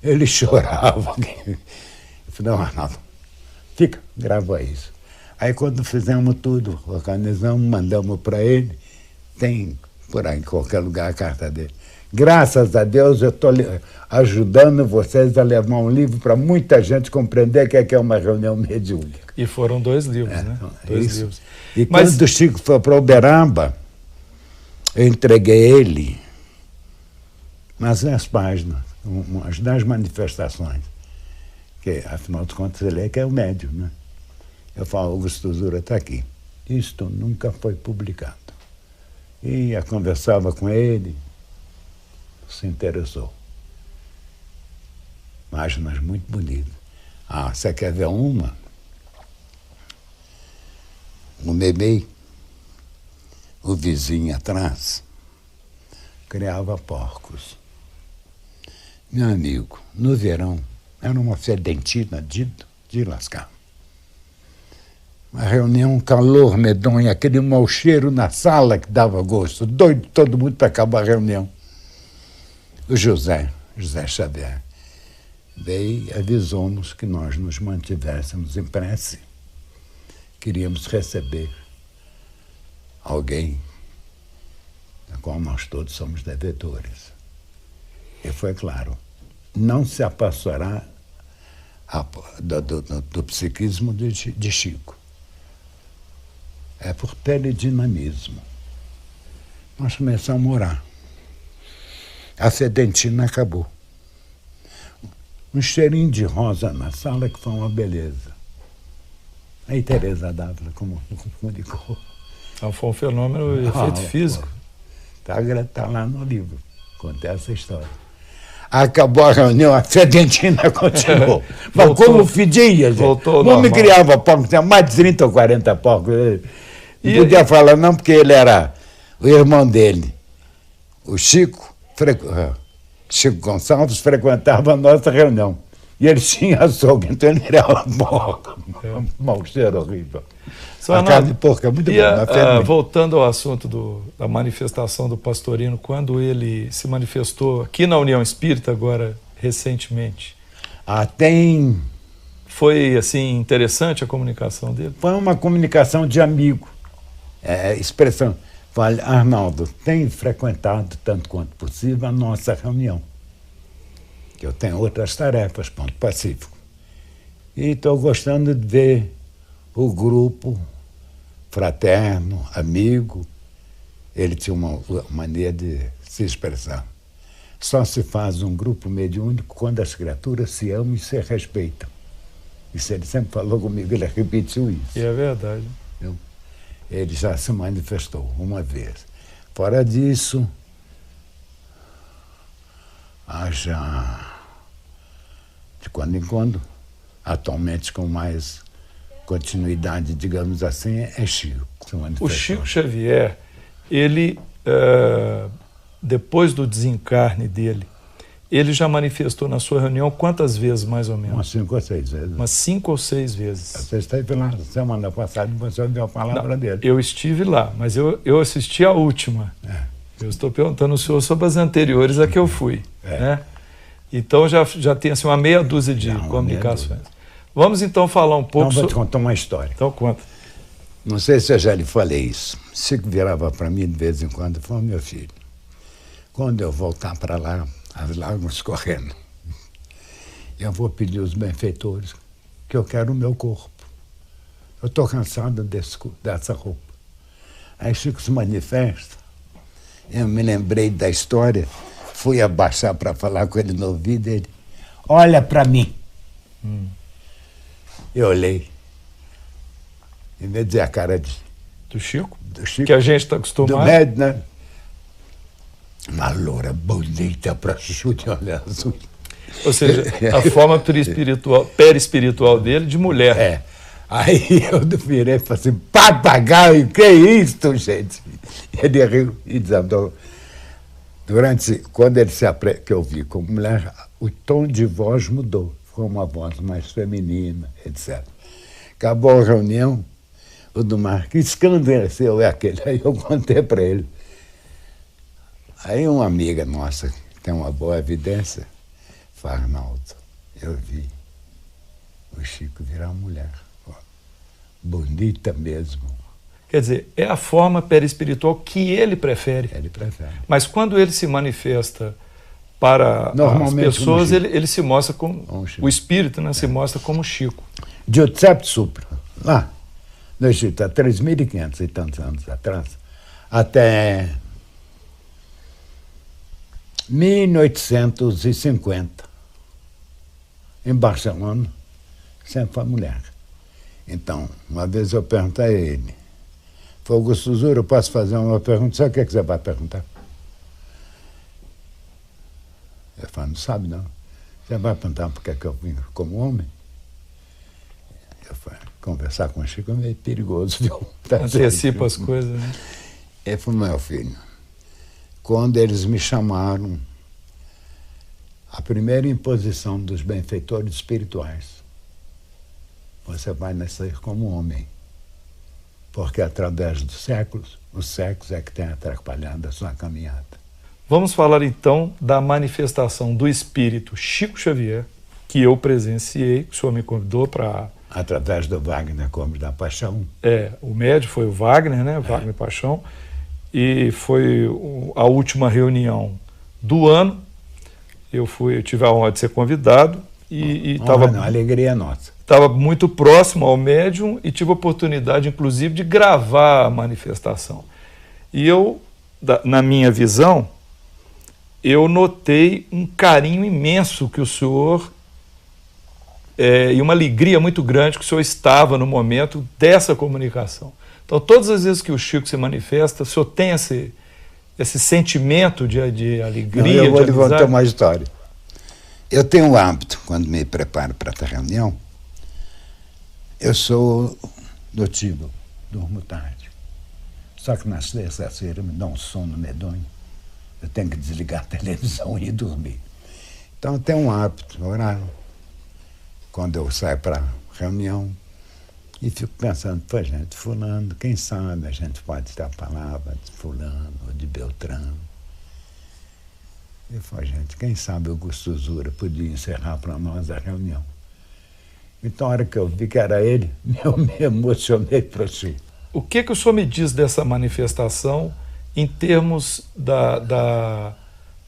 Ele chorava. Eu falei, não, Arnaldo, fica, grava isso. Aí quando fizemos tudo, organizamos, mandamos para ele, tem por aí em qualquer lugar a carta dele. Graças a Deus eu estou ajudando vocês a levar um livro para muita gente compreender o que é uma reunião mediúnica. E foram 2 livros, né? 2 livros. E quando o Chico foi para Uberaba, Eu entreguei ele nas páginas, umas 10 manifestações, que afinal de contas ele é que é o médium, né? Eu falo, Augusto Zura está aqui. Isto nunca foi publicado. E eu conversava com ele, se interessou. Páginas muito bonitas. Ah, você quer ver uma? No Memei, o vizinho atrás criava porcos. Meu amigo, no verão, era uma fedentina de lascar. Uma reunião, um calor medonho, aquele mau cheiro na sala que dava gosto, doido todo mundo para acabar a reunião. O José Xavier, veio e avisou-nos que nós nos mantivéssemos em prece. Queríamos receber alguém da qual nós todos somos devedores. E foi claro, não se afastará do psiquismo de Chico. É por teledinamismo. Nós começamos a orar. A sedentina acabou. Um cheirinho de rosa na sala que foi uma beleza. Aí Teresa Dávila comunicou. Então foi um fenômeno, efeito físico. Está lá no livro, conta essa história. Acabou a reunião, a fedentina continuou. Mas Voltou, como fedia, gente. Voltou não me normal. criava porcos, tinha mais de 30 ou 40 porcos. Não podia falar não, porque ele era o irmão dele. O Chico Gonçalves frequentava a nossa reunião. E ele tinha açougue, então ele era uma porca. Um mau cheiro horrível. A carne de porco é muito boa. Voltando ao assunto da manifestação do Pastorino, quando ele se manifestou aqui na União Espírita, agora, recentemente. Foi, assim, interessante a comunicação dele? Foi uma comunicação de amigo. Expressão. Falei, Arnaldo, tem frequentado, tanto quanto possível, a nossa reunião. Que eu tenho outras tarefas, ponto pacífico. E estou gostando de ver o grupo fraterno, amigo. Ele tinha uma maneira de se expressar. Só se faz um grupo mediúnico quando as criaturas se amam e se respeitam. Isso ele sempre falou comigo, ele repetiu isso. E é verdade. Ele já se manifestou uma vez. Fora disso, já de quando em quando, atualmente com mais continuidade, digamos assim, é Chico. O Chico Xavier, ele, depois do desencarne dele, ele já manifestou na sua reunião quantas vezes, mais ou menos? Umas 5 ou 6 vezes. Umas 5 ou 6 vezes. Você esteve lá semana passada e você ouviu a palavra dele. Eu estive lá, mas eu assisti a última. Eu estou perguntando ao senhor sobre as anteriores a que eu fui. Né? Então já tem assim, uma meia dúzia de comunicações. Vamos então falar um pouco sobre... Vou te contar uma história. Então conta. Não sei se eu já lhe falei isso. Chico virava para mim de vez em quando e falou, meu filho, quando eu voltar para lá, as lágrimas correndo, eu vou pedir aos benfeitores que eu quero o meu corpo. Eu estou cansado dessa roupa. Aí Chico se manifesta, eu me lembrei da história, fui abaixar para falar com ele no ouvido, ele, olha para mim. Eu olhei, em vez de dizer a cara do Chico, que a gente está acostumado. Do médio, né? Uma loura bonita para chute, olha azul. Ou seja, a forma perispiritual dele de mulher. Aí eu virei e falei assim, papagaio, que isso, gente? Ele riu e desandou. Quando ele que eu vi como mulher, o tom de voz mudou. Ficou uma voz mais feminina, etc. Acabou a reunião, o do Mar, que escândalo seu é aquele? Aí eu contei para ele. Aí uma amiga nossa, que tem uma boa evidência, fala, Arnaldo, eu vi o Chico virar uma mulher. Bonita mesmo. Quer dizer, é a forma perispiritual que ele prefere. Ele prefere. Mas quando ele se manifesta para as pessoas, ele se mostra como o espírito, né, se mostra como Chico. Giuseppe Supra, lá no Egito, há 3.500 e tantos anos atrás, até 1850, em Barcelona, sempre foi mulher. Então, uma vez eu perguntei a ele, foi Augusto Zura, eu posso fazer uma pergunta? Sabe o que é que você vai perguntar? Ele falou, não sabe não. Você vai perguntar por que é que eu vim como homem? Eu falei, conversar com o Chico é meio perigoso, viu? Antecipa as coisas, né? Ele falou, meu filho, quando eles me chamaram, a primeira imposição dos benfeitores espirituais, você vai nascer como homem, porque através dos séculos, os séculos é que tem atrapalhado a sua caminhada. Vamos falar então da manifestação do espírito Chico Xavier, que eu presenciei, que o senhor me convidou para... Através do Wagner Gomes da Paixão. O médium foi o Wagner, né? Wagner Paixão. E foi a última reunião do ano. Eu tive a honra de ser convidado e estava... Uma alegria nossa. Estava muito próximo ao médium e tive a oportunidade, inclusive, de gravar a manifestação. E eu, na minha visão, eu notei um carinho imenso que o senhor, e uma alegria muito grande que o senhor estava no momento dessa comunicação. Então, todas as vezes que o Chico se manifesta, o senhor tem esse sentimento de alegria, eu vou de lhe amizade? contar uma história. Eu tenho um hábito, quando me preparo para essa reunião, eu sou notível, durmo tarde. Só que na sexta-feira me dá um sono medonho. Eu tenho que desligar a televisão e ir dormir. Então eu tenho um hábito, horário, quando eu saio para reunião, e fico pensando, pô, gente, fulano, quem sabe a gente pode ter a palavra de fulano ou de Beltrano. E falei, gente, quem sabe Augusto Zura podia encerrar para nós a reunião. Então, a hora que eu vi que era ele, eu me emocionei para si. O que o senhor me diz dessa manifestação em termos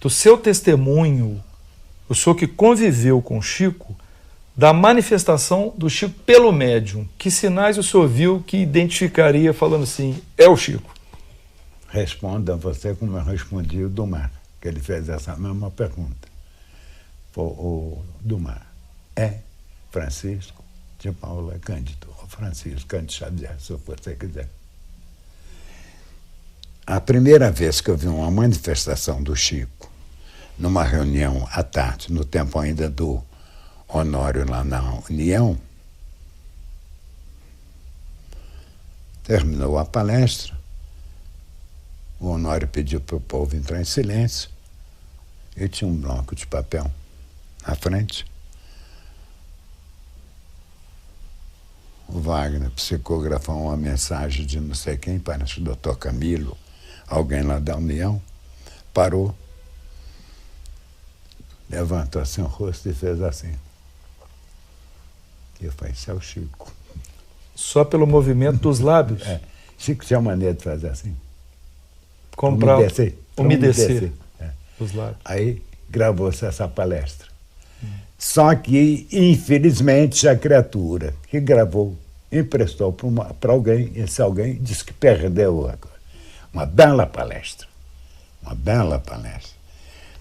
do seu testemunho, o senhor que conviveu com o Chico, da manifestação do Chico pelo médium? Que sinais o senhor viu que identificaria falando assim, é o Chico? Responda a você como eu respondi o Dumar, que ele fez essa mesma pergunta. O Dumar é Francisco de Paula Cândido, ou Francisco Cândido Xavier, se você quiser. A primeira vez que eu vi uma manifestação do Chico, numa reunião à tarde, no tempo ainda do Honório lá na União, terminou a palestra, o Honório pediu para o povo entrar em silêncio, eu tinha um bloco de papel na frente. O Wagner psicografou uma mensagem de não sei quem, parece o doutor Camilo, alguém lá da União, parou, levantou assim o rosto e fez assim. E eu falei, isso é o Chico. Só pelo movimento dos lábios? Chico tinha maneira de fazer assim. Como para umedecer os lábios. Aí gravou-se essa palestra. Só que, infelizmente, a criatura que gravou emprestou para alguém, esse alguém disse que perdeu agora. Uma bela palestra. Uma bela palestra.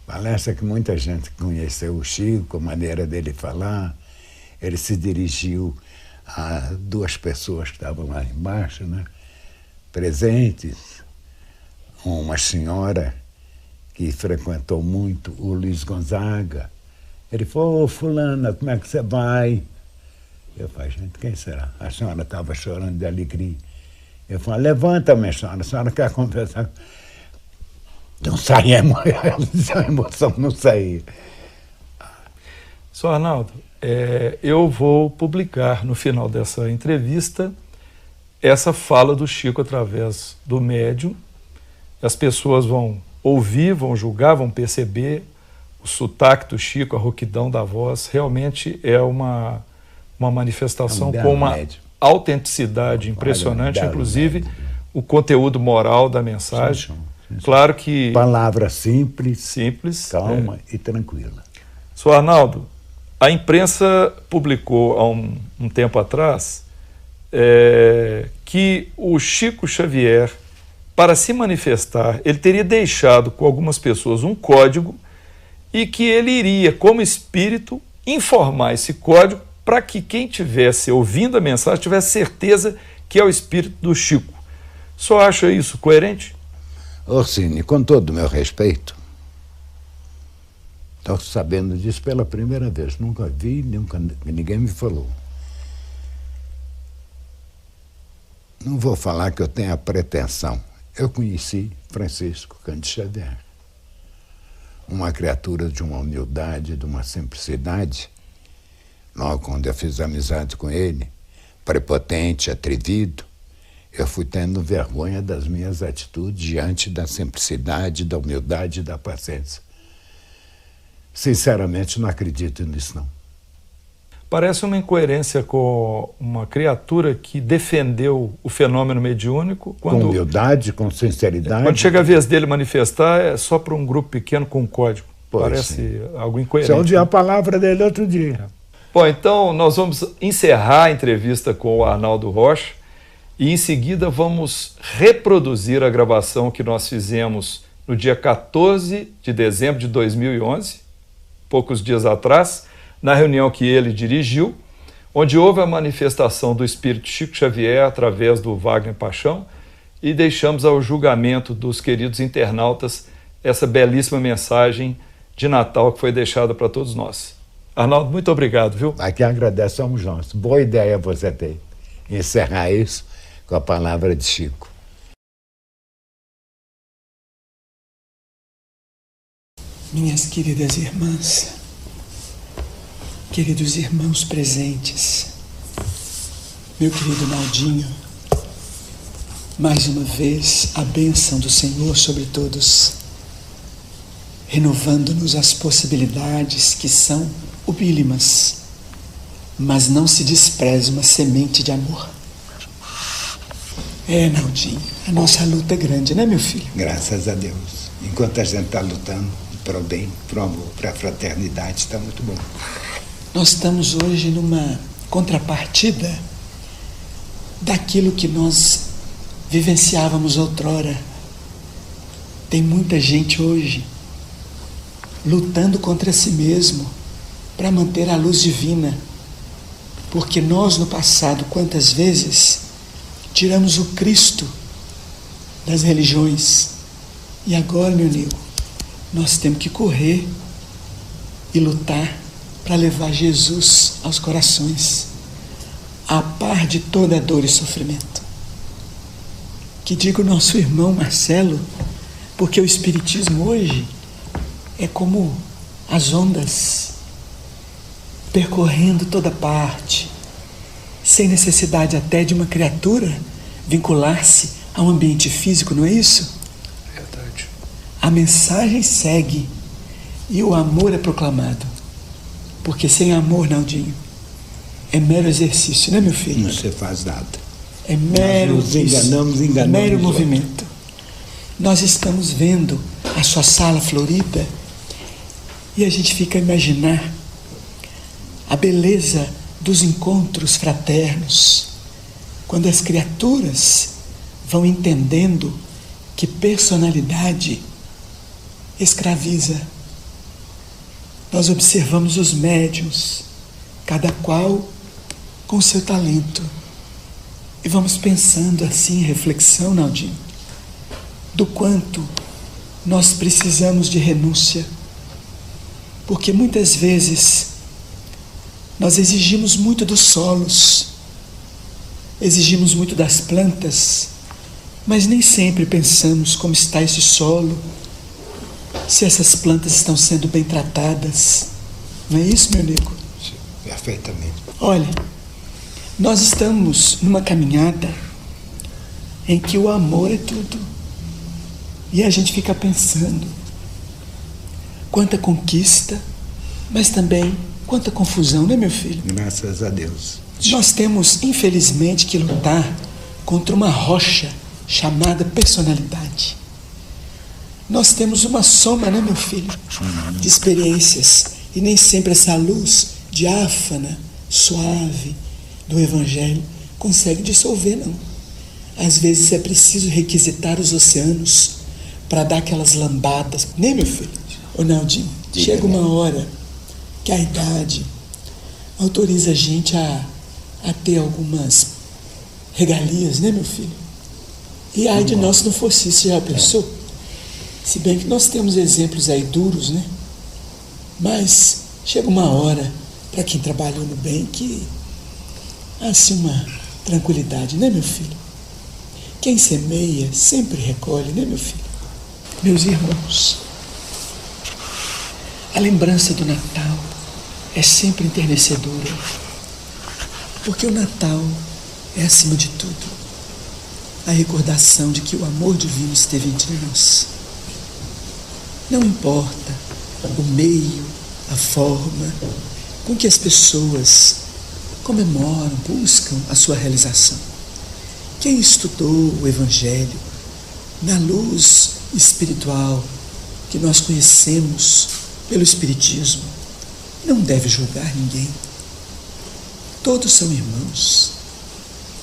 Palestra que muita gente conheceu o Chico, a maneira dele falar. Ele se dirigiu a duas pessoas que estavam lá embaixo, né, presentes. Uma senhora que frequentou muito o Luiz Gonzaga. Ele falou, ô, fulana, como é que você vai? Eu falei, gente, quem será? A senhora estava chorando de alegria. Eu falei, levanta, minha senhora, a senhora quer conversar? Não saía, a emoção não saía. Sr. Arnaldo, eu vou publicar no final dessa entrevista essa fala do Chico através do médium. As pessoas vão ouvir, vão julgar, vão perceber o sotaque do Chico, a rouquidão da voz. Realmente é uma manifestação com uma autenticidade impressionante, inclusive o conteúdo moral da mensagem. Sim. Claro que... Palavra simples, calma e tranquila. Sr. Arnaldo, a imprensa publicou há um tempo atrás que o Chico Xavier, para se manifestar, ele teria deixado com algumas pessoas um código e que ele iria, como espírito, informar esse código para que quem estivesse ouvindo a mensagem tivesse certeza que é o espírito do Chico. Só acha isso coerente? Orsini, com todo o meu respeito, estou sabendo disso pela primeira vez. Nunca vi, ninguém me falou. Não vou falar que eu tenho a pretensão. Eu conheci Francisco Cândido Xavier, uma criatura de uma humildade, de uma simplicidade. Logo quando eu fiz amizade com ele, prepotente, atrevido, eu fui tendo vergonha das minhas atitudes diante da simplicidade, da humildade e da paciência. Sinceramente, não acredito nisso, não. Parece uma incoerência com uma criatura que defendeu o fenômeno mediúnico. Com humildade, com sinceridade. Quando chega a vez dele manifestar, é só para um grupo pequeno com um código. Pois, parece sim. Algo incoerente. Você ouviu a palavra dele outro dia. Bom, então nós vamos encerrar a entrevista com o Arnaldo Rocha e em seguida vamos reproduzir a gravação que nós fizemos no dia 14 de dezembro de 2011, poucos dias atrás, na reunião que ele dirigiu, onde houve a manifestação do espírito Chico Xavier através do Wagner Paixão, e deixamos ao julgamento dos queridos internautas essa belíssima mensagem de Natal que foi deixada para todos nós. Arnaldo, muito obrigado, viu? Aqui agradecemos nós. Boa ideia você ter. Encerrar isso com a palavra de Chico. Minhas queridas irmãs, queridos irmãos presentes, meu querido Naldinho, mais uma vez a bênção do Senhor sobre todos, renovando-nos as possibilidades que são ubílimas, mas não se despreze uma semente de amor. Naldinho, a nossa luta é grande, né, meu filho? Graças a Deus. Enquanto a gente está lutando para o bem, para o amor, para a fraternidade, está muito bom. Nós estamos hoje numa contrapartida daquilo que nós vivenciávamos outrora. Tem muita gente hoje lutando contra si mesmo para manter a luz divina, porque nós no passado, quantas vezes tiramos o Cristo das religiões, e agora, meu amigo, nós temos que correr e lutar para levar Jesus aos corações, a par de toda dor e sofrimento. Que diga o nosso irmão Marcelo, porque o Espiritismo hoje é como as ondas percorrendo toda parte, sem necessidade até de uma criatura vincular-se a um ambiente físico, não é isso? Verdade. A mensagem segue e o amor é proclamado. Porque sem amor, Naldinho, é mero exercício, né, meu filho? Não se faz nada. É mero, nós nos enganamos mero movimento. Nós estamos vendo a sua sala florida e a gente fica a imaginar a beleza dos encontros fraternos, quando as criaturas vão entendendo que personalidade escraviza. Nós observamos os médiuns, cada qual com seu talento, e vamos pensando assim em reflexão, Naldinho, do quanto nós precisamos de renúncia, porque muitas vezes nós exigimos muito dos solos, exigimos muito das plantas, mas nem sempre pensamos como está esse solo, se essas plantas estão sendo bem tratadas. Não é isso, meu amigo? Sim, perfeitamente. Olha, nós estamos numa caminhada em que o amor é tudo. E a gente fica pensando quanta conquista, mas também quanta confusão, né, meu filho? Graças a Deus. Nós temos, infelizmente, que lutar contra uma rocha chamada personalidade. Nós temos uma soma, né, meu filho, de experiências, e nem sempre essa luz diáfana, suave do Evangelho consegue dissolver, não. Às vezes é preciso requisitar os oceanos para dar aquelas lambadas, né, meu filho? Ô, Naldinho? Chega uma hora que a idade autoriza a gente a ter algumas regalias, né, meu filho? E ai de nós se não fosse isso, já pensou? Se bem que nós temos exemplos aí duros, né? Mas chega uma hora, para quem trabalhou no bem, que há assim uma tranquilidade, né, meu filho? Quem semeia sempre recolhe, né, meu filho? Meus irmãos, a lembrança do Natal é sempre enternecedora, porque o Natal é, acima de tudo, a recordação de que o amor divino esteve entre nós. Não importa o meio, a forma com que as pessoas comemoram, buscam a sua realização. Quem estudou o Evangelho na luz espiritual que nós conhecemos pelo Espiritismo não deve julgar ninguém. Todos são irmãos.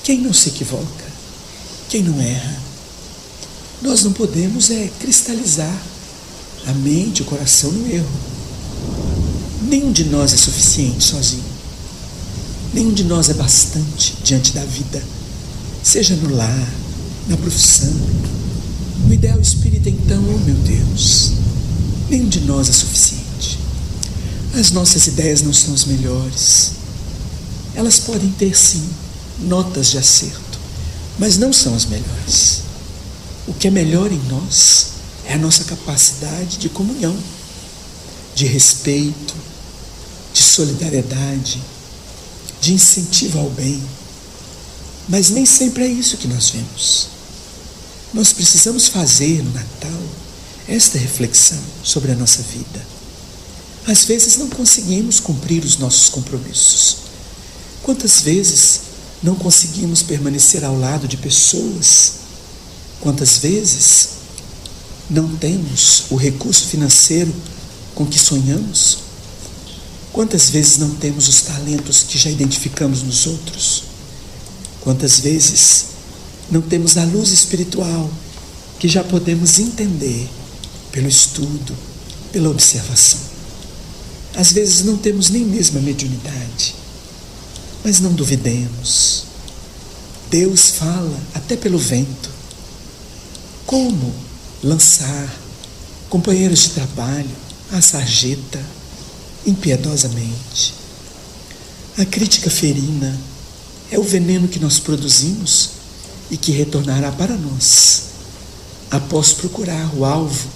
Quem não se equivoca, quem não erra. Nós não podemos cristalizar a mente, o coração no erro. Nenhum de nós é suficiente sozinho. Nenhum de nós é bastante diante da vida, seja no lar, na profissão. No ideal espírita, então, oh meu Deus, nenhum de nós é suficiente. As nossas ideias não são as melhores. Elas podem ter, sim, notas de acerto, mas não são as melhores. O que é melhor em nós é a nossa capacidade de comunhão, de respeito, de solidariedade, de incentivo ao bem. Mas nem sempre é isso que nós vemos. Nós precisamos fazer no Natal esta reflexão sobre a nossa vida. Às vezes não conseguimos cumprir os nossos compromissos. Quantas vezes não conseguimos permanecer ao lado de pessoas? Quantas vezes não temos o recurso financeiro com que sonhamos? Quantas vezes não temos os talentos que já identificamos nos outros? Quantas vezes não temos a luz espiritual que já podemos entender pelo estudo, pela observação? Às vezes não temos nem mesmo a mediunidade, mas não duvidemos. Deus fala até pelo vento. Como lançar companheiros de trabalho à sarjeta impiedosamente? A crítica ferina é o veneno que nós produzimos e que retornará para nós após procurar o alvo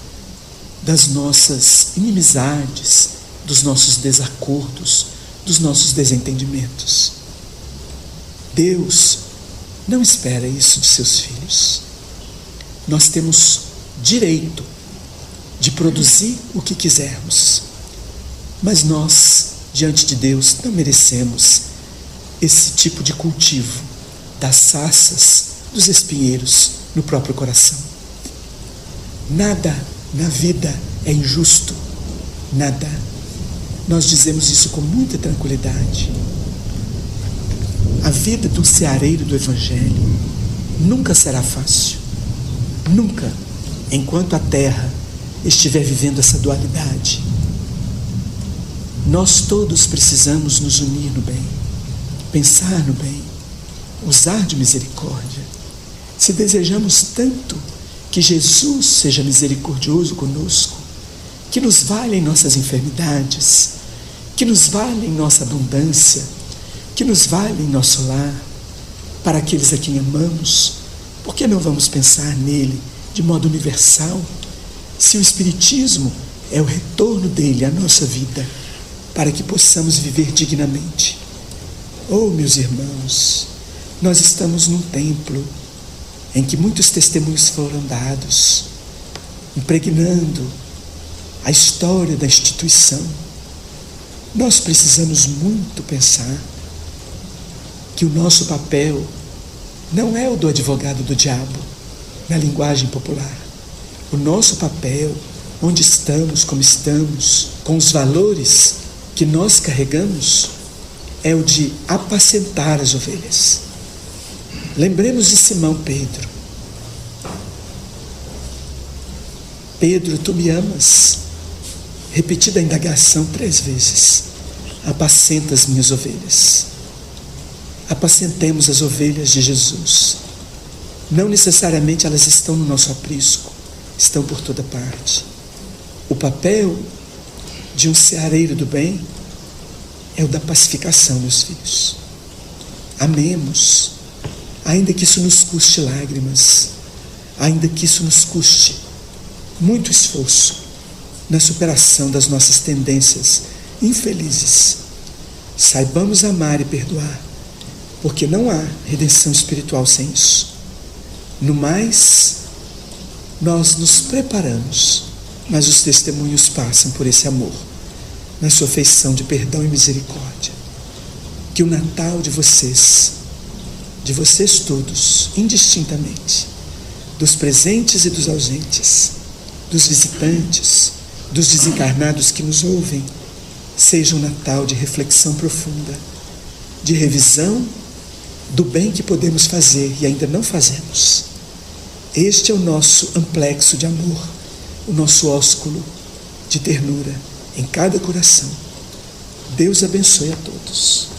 das nossas inimizades, dos nossos desacordos, dos nossos desentendimentos. Deus não espera isso de seus filhos. Nós temos direito de produzir o que quisermos, mas nós, diante de Deus, não merecemos esse tipo de cultivo das sarças, dos espinheiros no próprio coração. Nada na vida é injusto, nada. Nós dizemos isso com muita tranquilidade. A vida do ceareiro do Evangelho nunca será fácil, nunca, enquanto a terra estiver vivendo essa dualidade. Nós todos precisamos nos unir no bem, pensar no bem, usar de misericórdia. Se desejamos tanto que Jesus seja misericordioso conosco, que nos valha em nossas enfermidades, que nos valha em nossa abundância, que nos valha em nosso lar, para aqueles a quem amamos, por que não vamos pensar nele de modo universal, se o Espiritismo é o retorno dele à nossa vida, para que possamos viver dignamente? Oh, meus irmãos, nós estamos num templo em que muitos testemunhos foram dados, impregnando a história da instituição. Nós precisamos muito pensar que o nosso papel não é o do advogado do diabo, na linguagem popular. O nosso papel, onde estamos, como estamos, com os valores que nós carregamos, é o de apacentar as ovelhas. Lembremos de Simão Pedro. Pedro, tu me amas? repetida a indagação 3 vezes: apacenta as minhas ovelhas. Apacentemos as ovelhas de Jesus. Não necessariamente elas estão no nosso aprisco, estão por toda parte. O papel de um ceareiro do bem é o da pacificação, meus filhos. Amemos, ainda que isso nos custe lágrimas, ainda que isso nos custe muito esforço na superação das nossas tendências infelizes. Saibamos amar e perdoar, porque não há redenção espiritual sem isso. No mais, nós nos preparamos, mas os testemunhos passam por esse amor, na sua feição de perdão e misericórdia. Que o Natal de vocês todos, indistintamente, dos presentes e dos ausentes, dos visitantes, dos desencarnados que nos ouvem, seja um Natal de reflexão profunda, de revisão do bem que podemos fazer e ainda não fazemos. Este é o nosso amplexo de amor, o nosso ósculo de ternura em cada coração. Deus abençoe a todos.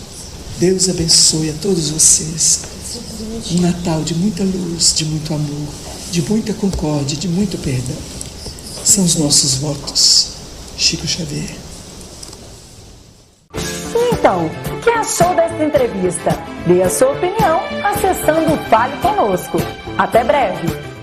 Deus abençoe a todos vocês. Um Natal de muita luz, de muito amor, de muita concórdia, de muito perdão. São os nossos votos. Chico Xavier. Então, o que achou dessa entrevista? Dê a sua opinião acessando o Fale Conosco. Até breve!